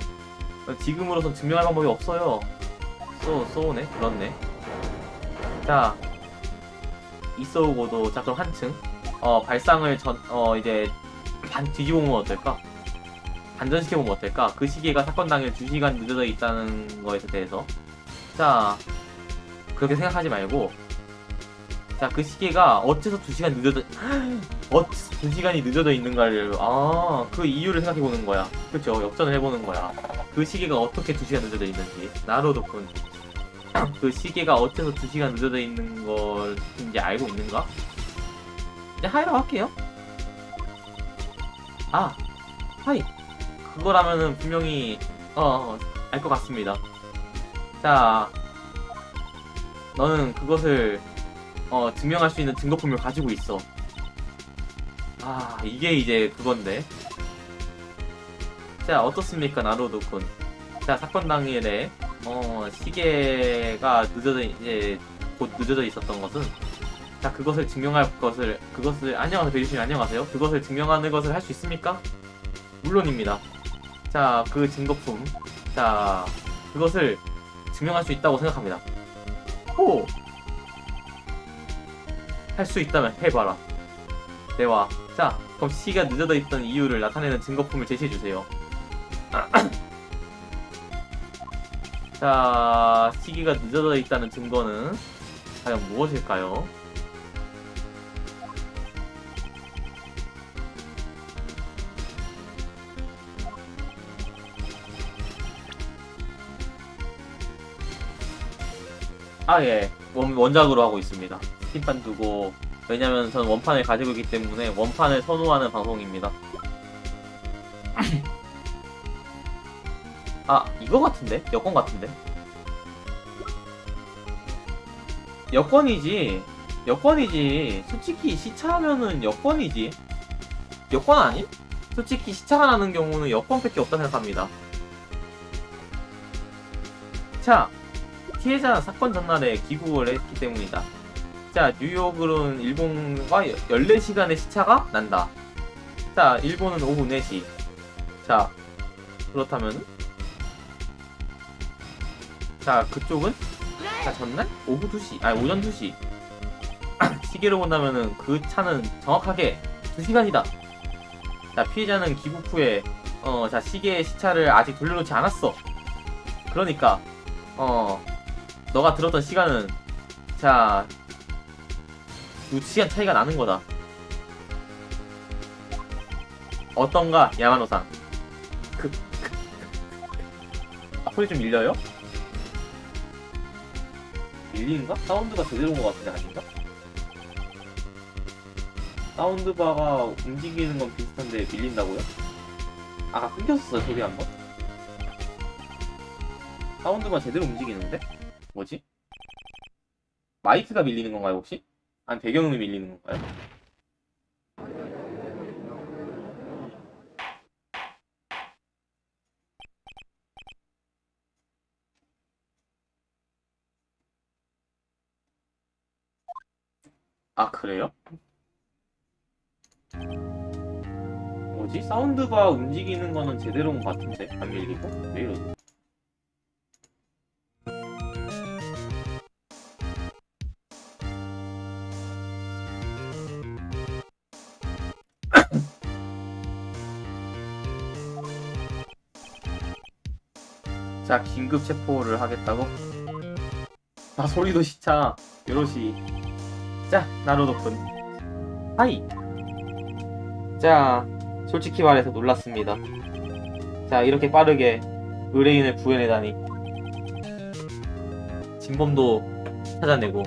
지금으로선 증명할 방법이 없어요. 쏘네? 그렇네. 자, 이쏘고도, 자, 그럼 한층. 발상을 이제, 뒤집어보면 어떨까? 반전시켜보면 어떨까? 그 시기가 사건 당일 2시간 늦어져 있다는 것에 대해서. 자, 그렇게 생각하지 말고, 자, 그 시계가 어째서 2시간 늦어져, 어째서 2시간이 늦어져 있는가를, 그 이유를 생각해보는 거야. 그쵸? 역전을 해보는 거야. 그 시계가 어떻게 2시간 늦어져 있는지. 나로도군. 그 시계가 어째서 2시간 늦어져 있는 걸 이제 알고 있는가? 이제 하이라고 할게요. 아, 하이. 그거라면은 분명히, 알 것 같습니다. 자, 너는 그것을 증명할 수 있는 증거품을 가지고 있어. 아, 이게 이제 그건데. 자, 어떻습니까, 나로도군. 자, 사건 당일에, 시계가 이제, 곧 늦어져 있었던 것은, 자, 안녕하세요, 베리슈님 안녕하세요. 그것을 증명하는 것을 할 수 있습니까? 물론입니다. 자, 그 증거품. 자, 그것을 증명할 수 있다고 생각합니다. 호! 할 수 있다면 해봐라. 대화. 자, 그럼 시가 늦어져 있던 이유를 나타내는 증거품을 제시해주세요. 자, 시기가 늦어져 있다는 증거는 과연 무엇일까요? 아, 예. 원작으로 하고 있습니다. 스팀판 두고, 왜냐면 전 원판을 가지고 있기 때문에 원판을 선호하는 방송입니다. 아, 이거 같은데? 여권 같은데? 여권이지. 여권이지. 솔직히 시차하면은 여권이지. 여권 아님? 솔직히 시차가 나는 경우는 여권밖에 없다 생각합니다. 자, 피해자 사건 전날에 귀국을 했기 때문이다. 자, 뉴욕은 일본과 14시간의 시차가 난다. 자, 일본은 오후 4시. 자, 그렇다면 자, 그쪽은 자, 전날 오후 2시, 아니 오전 2시. 시계로 본다면은 그 차는 정확하게 2시간이다. 자, 피해자는 귀국 후에 자, 시계의 시차를 아직 돌려놓지 않았어. 그러니까 너가 들었던 시간은 자, 2시간 차이가 나는 거다. 어떤가, 야마노상. 소리 좀 밀려요? 밀리는가? 사운드가 제대로 온 것 같은데 아닌가? 사운드바가 움직이는 건 비슷한데 밀린다고요? 아까 끊겼었어요, 소리 한번? 사운드바 제대로 움직이는데? 뭐지? 마이크가 밀리는 건가요, 혹시? 아니, 배경음이 밀리는 건가요? 아, 그래요? 뭐지? 사운드바 움직이는 거는 제대로 온 것 같은데? 안 밀리고? 왜 이러지? 자, 긴급 체포를 하겠다고? 아, 소리도 시차. 요로시. 자, 나루도군. 하이. 자, 솔직히 말해서 놀랐습니다. 자, 이렇게 빠르게 의뢰인을 구해내다니. 진범도 찾아내고.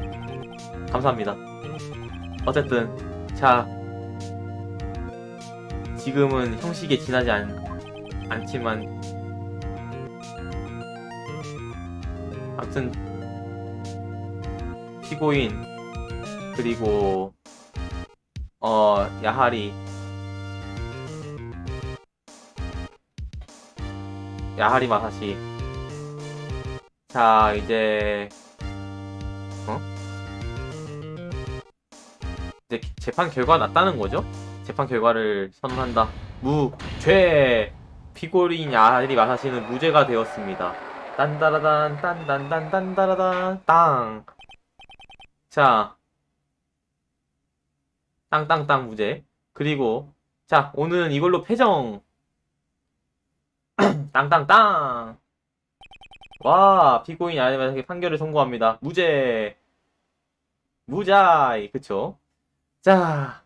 감사합니다. 어쨌든, 자, 지금은 형식에 지나지 않지만, 아무튼, 피고인, 그리고, 야하리 마사시. 자, 이제, 이제 재판 결과가 났다는 거죠? 재판 결과를 선언한다. 무죄! 피고인 야하리 마사시는 무죄가 되었습니다. 딴따라단, 딴딴딴, 딴따라단, 땅! 자, 땅땅땅 무죄. 그리고, 자, 오늘은 이걸로 패정! 땅땅땅! 와, 피고인 야하리 마사시 판결을 선고합니다. 무죄! 무자이! 그쵸? 자,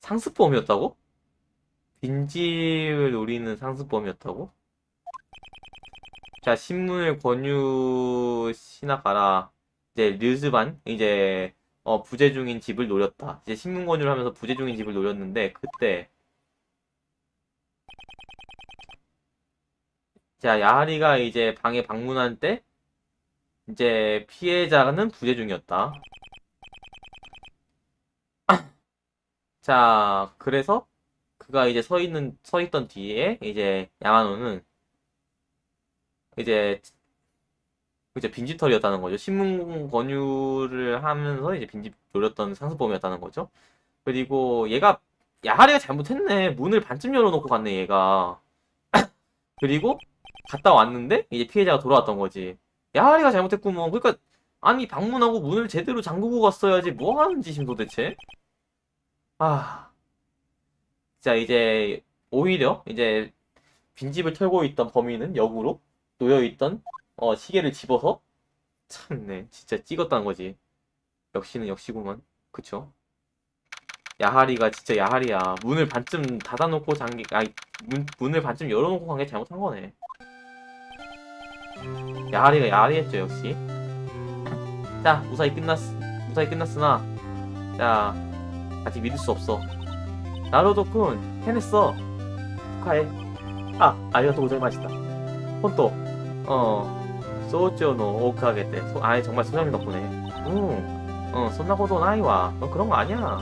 상습범이었다고? 빈집을 노리는 상습범이었다고? 자, 신문을 권유 시나가라. 이제 르즈반 이제 부재 중인 집을 노렸다. 이제 신문 권유를 하면서 부재 중인 집을 노렸는데 그때 자, 야하리가 이제 방에 방문한 때 이제 피해자는 부재 중이었다. 자, 그래서 그가 이제 서 있던 뒤에 이제 야마노는 이제 빈집털이였다는 거죠. 신문 권유를 하면서 이제 빈집 노렸던 상습범이었다는 거죠. 그리고 얘가 야하리가 잘못했네. 문을 반쯤 열어놓고 갔네 얘가. 그리고 갔다 왔는데 이제 피해자가 돌아왔던 거지. 야하리가 잘못했구먼. 그러니까 아니 방문하고 문을 제대로 잠그고 갔어야지 뭐 하는 짓임 도대체? 아, 자 이제 오히려 이제 빈집을 털고 있던 범인은 역으로 놓여있던 시계를 집어서 참네 진짜 찍었다는 거지. 역시는 역시구먼. 그쵸? 야하리가 진짜 야하리야. 문을 반쯤 닫아놓고 문을 반쯤 열어놓고 간 게 잘못한 거네. 야하리가 야하리했죠 역시. 자, 무사히 끝났으나 자, 아직 믿을 수 없어. 나루토군 해냈어. 축하해. 아, 아리가또 고자이마시다. 혼또 소주노 오크하겠대. 아니 정말 소장님 덕분에. 손나고도 나이와. 넌 그런 거 아니야.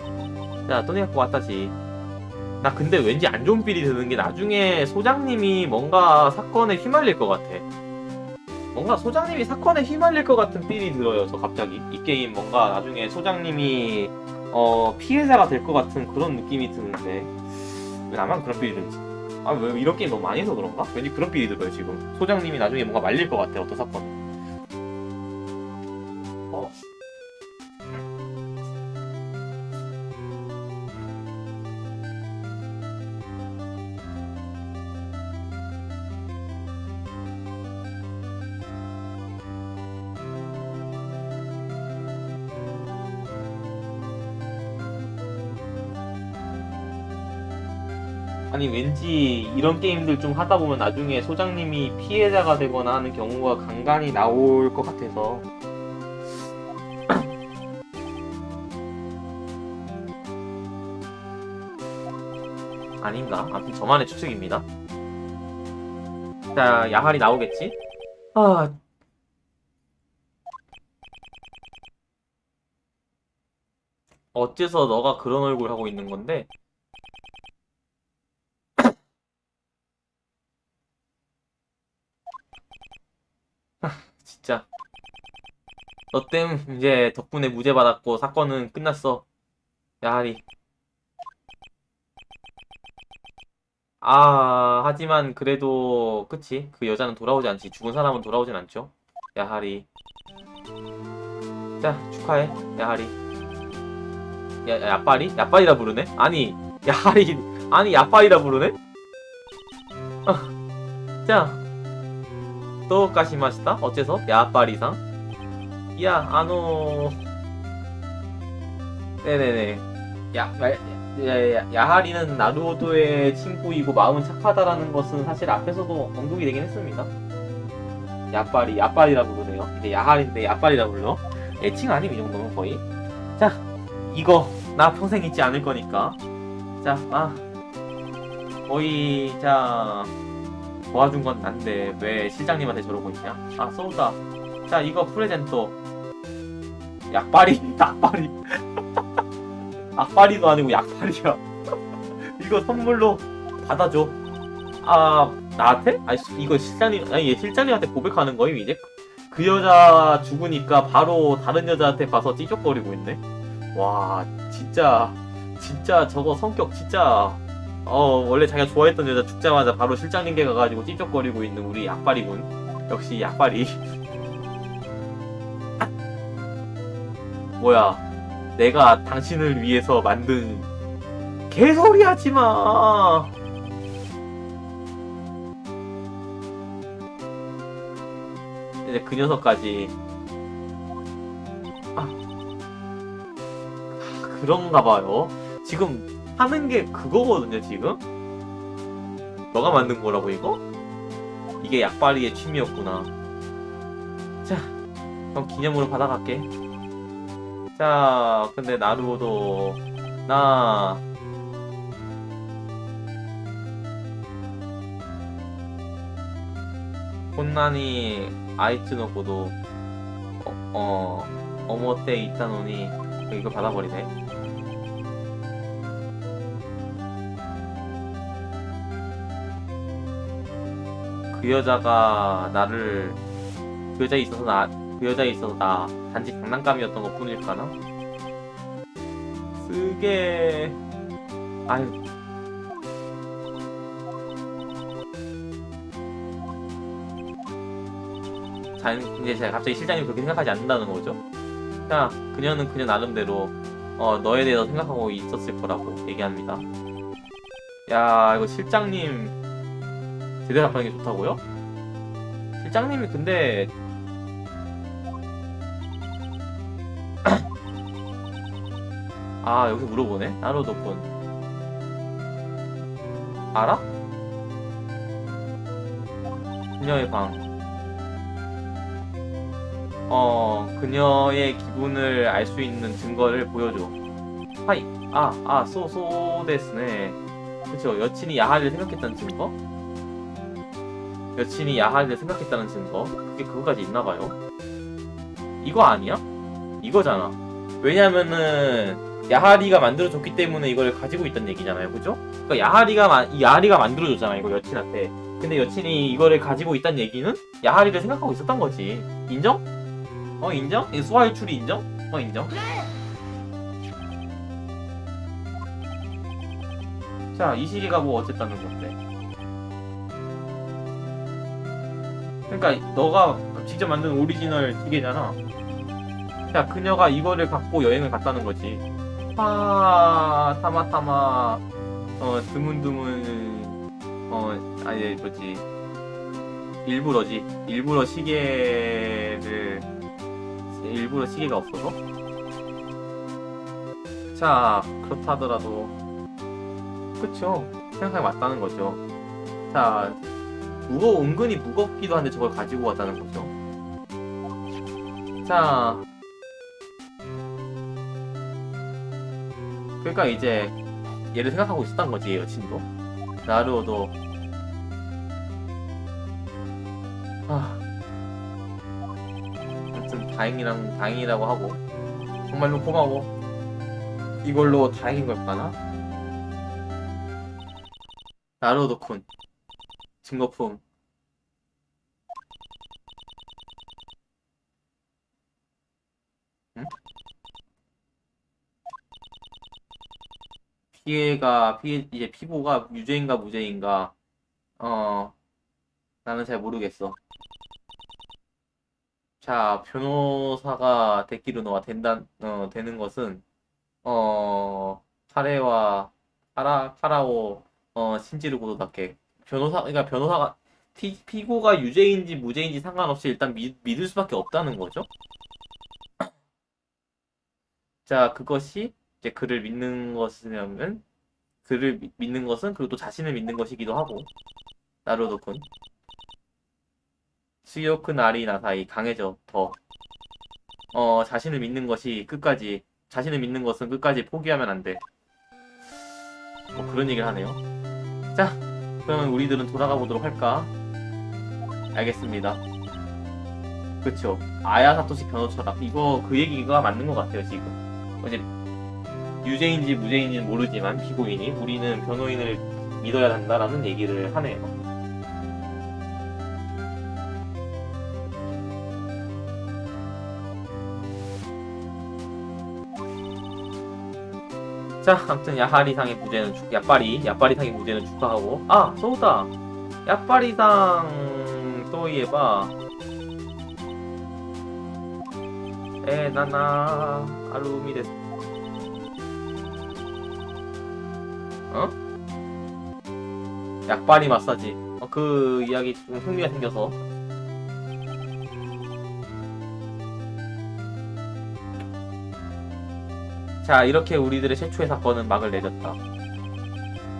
자, 또 내가 왔다지. 나 근데 왠지 안 좋은 필이 드는 게 나중에 소장님이 뭔가 사건에 휘말릴 것 같아. 뭔가 소장님이 사건에 휘말릴 것 같은 필이 들어요. 저 갑자기 이 게임 뭔가 나중에 소장님이 피해자가 될 것 같은 그런 느낌이 드는데 왜 나만 그런 필이 들지? 아, 왜 이런 게임 너무 많이 해서 그런가? 왠지 그런 필이 들어요 지금. 소장님이 나중에 뭔가 말릴 것 같아 어떤 사건. 어. 아니 왠지 이런 게임들 좀 하다 보면 나중에 소장님이 피해자가 되거나 하는 경우가 간간히 나올 것 같아서. 아닌가? 아무튼 저만의 추측입니다. 자, 야할이 나오겠지? 아, 어째서 너가 그런 얼굴 하고 있는 건데? 진짜. 너 때문 이제 덕분에 무죄 받았고 사건은 끝났어. 야하리. 아, 하지만 그래도 그치? 그 여자는 돌아오지 않지. 죽은 사람은 돌아오진 않죠. 야하리. 자, 축하해. 야하리. 야빠리? 야빠리라 부르네? 아니 야하리 아니 야빠리라 부르네? 자 도우가시마시타 어째서? 야빠리상? 야 네네네 야하리는 나루오도의 친구이고 마음은 착하다라는 것은 사실 앞에서도 언급이 되긴 했습니다. 야빠리라 부르네요. 이제 야하리인데 야빠리라 불러. 애칭 아님 이 정도면 거의. 자, 이거 나 평생 잊지 않을 거니까. 자, 거의 자 도와준 건 난데 왜 실장님한테 저러고 있냐? 쏘다. 자, 이거 프레젠토. 약발이. 악발이도 아니고 약발이야. 이거 선물로 받아줘. 나한테? 이거 실장님한테 고백하는 거임, 이제? 그 여자 죽으니까 바로 다른 여자한테 가서 찌적거리고 있네? 와, 진짜 저거 성격 진짜, 원래 자기가 좋아했던 여자 죽자마자 바로 실장님께 가가지고 찌적거리고 있는 우리 약발이군. 역시 약발이. 뭐야, 내가 당신을 위해서 만든 개소리 하지 마. 이제 그 녀석까지 그런가 봐요. 지금 하는 게 그거거든요, 지금? 너가 만든 거라고, 이거? 이게 약발이의 취미였구나. 자, 그럼 기념으로 받아갈게. 자, 근데 나루오도 나 혼나니 아이츠노고도 어머때 있다노니 이거 받아버리네. 그 여자가 나를 그 여자에 있어서 나 단지 장난감이었던 것 뿐일까나? 쓰게 아유 이제 제가 갑자기 실장님 그렇게 생각하지 않는다는 거죠. 자, 그녀는 그녀 나름대로 너에 대해서 생각하고 있었을 거라고 얘기합니다. 야, 이거 실장님 제대로 답하는 게 좋다고요? 실장님이 근데 여기서 물어보네. 나루도군 알아? 그녀의 방. 그녀의 기분을 알 수 있는 증거를 보여줘. 하이. 소데스네. 그쵸. 여친이 야하리를 생각했다는 증거? 여친이 야하리를 생각했다는 증거? 그게 그거까지 있나봐요. 이거 아니야? 이거잖아. 왜냐면은 야하리가 만들어줬기 때문에 이걸 가지고 있다는 얘기잖아요. 그죠? 그러니까 야하리가 만들어줬잖아, 이거 여친한테. 근데 여친이 이거를 가지고 있다는 얘기는 야하리를 생각하고 있었던 거지. 인정? 인정? 이 수화의 추리 인정? 인정? 자, 이 시계가 뭐 어쨌다는 건데. 그러니까 너가 직접 만든 오리지널 시계잖아. 자, 그녀가 이거를 갖고 여행을 갔다는 거지. 타마타마 드문드문 뭐지, 일부러 시계가 없어서. 자, 그렇다 하더라도 그쵸, 생각하기 맞다는 거죠. 자, 은근히 무겁기도 한데 저걸 가지고 왔다는 거죠. 자, 그러니까 이제 얘를 생각하고 있었던 거지, 여친도. 나루오도 아무튼 다행이라고 하고, 정말로 고마워. 이걸로 다행인 걸까나? 나루오도-쿤 증거품. 응? 이제 피고가 유죄인가 무죄인가, 나는 잘 모르겠어. 자, 변호사가 데키르노가 되는 것은 카레와 카라오 신지르 고도다케 그러니까 변호사가 피고가 유죄인지 무죄인지 상관없이 일단 믿을 수밖에 없다는 거죠. 자, 그것이 이제 그를 믿는 것이냐면 그를 믿는 것은 그리고 또 자신을 믿는 것이기도 하고 나루도군 스요크 나리 나사이 강해져 더 자신을 믿는 것이 끝까지 자신을 믿는 것은 끝까지 포기하면 안 돼. 뭐 그런 얘기를 하네요. 자, 그러면 우리들은 돌아가 보도록 할까? 알겠습니다. 그쵸. 아야 사토시 변호 철학. 이거 그 얘기가 맞는 것 같아요, 지금. 이제 유죄인지 무죄인지는 모르지만 피고인이 우리는 변호인을 믿어야 한다라는 얘기를 하네요. 자, 아무튼 야하리상의 무죄는 야빠리상의 무죄는 축하하고 소우다 야빠리상 또이에바 나나 아루미 데스 약바리 마사지 그 이야기 좀 흥미가 생겨서 자 이렇게 우리들의 최초의 사건은 막을 내렸다.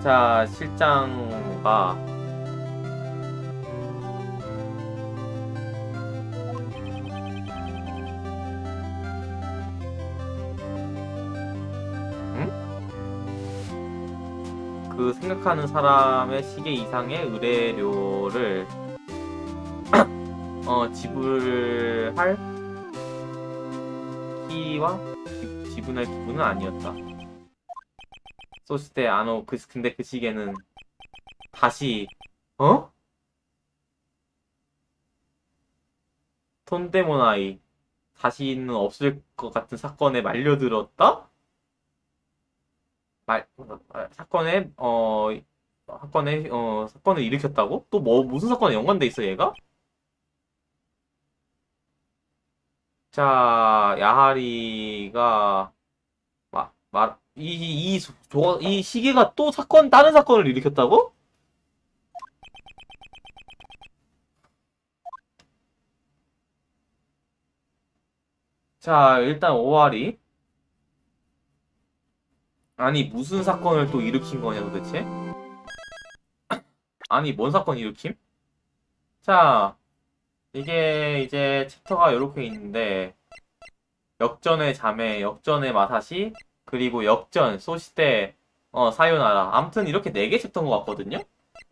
자 실장과 그 생각하는 사람의 시계 이상의 의뢰료를 지불할 키와 지분할 기분은 아니었다. 소시테 근데 그 시계는 다시 톤데모나이 다시는 없을 것 같은 사건에 말려들었다? 사건에 사건을 일으켰다고? 또 무슨 사건에 연관돼 있어 얘가? 자 야하리가 이 시계가 또 다른 사건을 일으켰다고? 자 일단 오와리 아니 무슨 사건을 또 일으킨 거냐 도대체? 아니 뭔 사건 일으킴? 자 이게 이제 챕터가 이렇게 있는데 역전의 자매, 역전의 마사시, 그리고 역전, 소시대, 사요나라. 아무튼 이렇게 4개 챕터인 것 같거든요?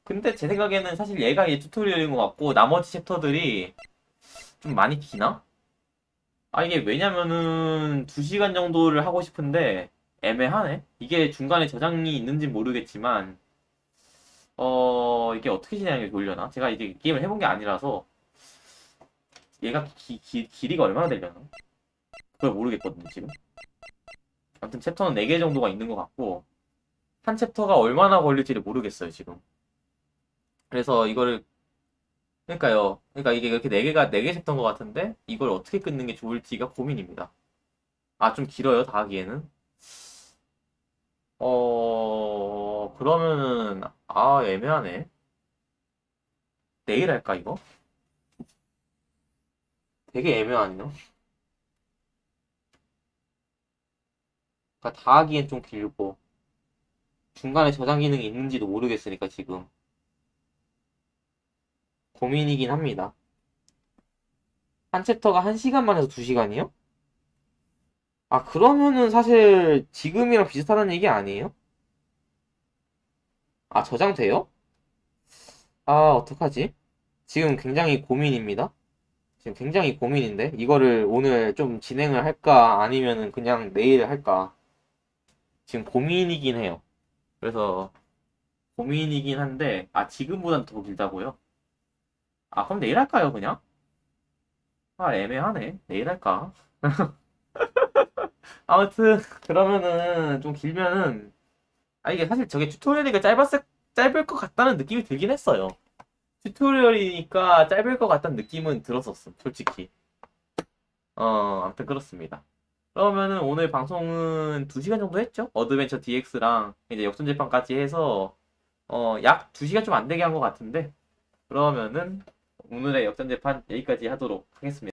근데 제 생각에는 사실 얘가 이제 튜토리얼인 것 같고 나머지 챕터들이 좀 많이 기나? 이게 왜냐면은 2시간 정도를 하고 싶은데 애매하네? 이게 중간에 저장이 있는지 모르겠지만 이게 어떻게 진행하는 게 좋으려나? 제가 이제 게임을 해본 게 아니라서 얘가 길이가 얼마나 되려나? 그걸 모르겠거든요, 지금. 아무튼 챕터는 4개 정도가 있는 것 같고, 한 챕터가 얼마나 걸릴지를 모르겠어요, 지금. 그래서 이거를, 그러니까요. 그러니까 이게 이렇게 4개 챕터인 것 같은데, 이걸 어떻게 끊는 게 좋을지가 고민입니다. 좀 길어요, 다 하기에는. 그러면은, 애매하네. 내일 할까, 이거? 되게 애매하네요. 그러니까 다 하기엔 좀 길고, 중간에 저장 기능이 있는지도 모르겠으니까 지금. 고민이긴 합니다. 한 챕터가 1시간만 해서 2시간이요? 그러면은 사실 지금이랑 비슷하다는 얘기 아니에요? 저장돼요? 어떡하지? 지금 굉장히 고민입니다. 지금 굉장히 고민인데 이거를 오늘 좀 진행을 할까 아니면은 그냥 내일 할까 지금 고민이긴 해요. 그래서 고민이긴 한데 지금보단 더 길다고요? 그럼 내일 할까요 그냥? 애매하네. 내일 할까? 아무튼 그러면은 좀 길면은 이게 사실 저게 튜토리얼이니까 짧을 것 같다는 느낌이 들긴 했어요. 튜토리얼이니까 짧을 것 같다는 느낌은 들었었음, 솔직히. 아무튼 그렇습니다. 그러면은 오늘 방송은 2시간 정도 했죠? 어드벤처 DX랑 이제 역전재판까지 해서 약 2시간 좀 안 되게 한 것 같은데 그러면은 오늘의 역전재판 여기까지 하도록 하겠습니다.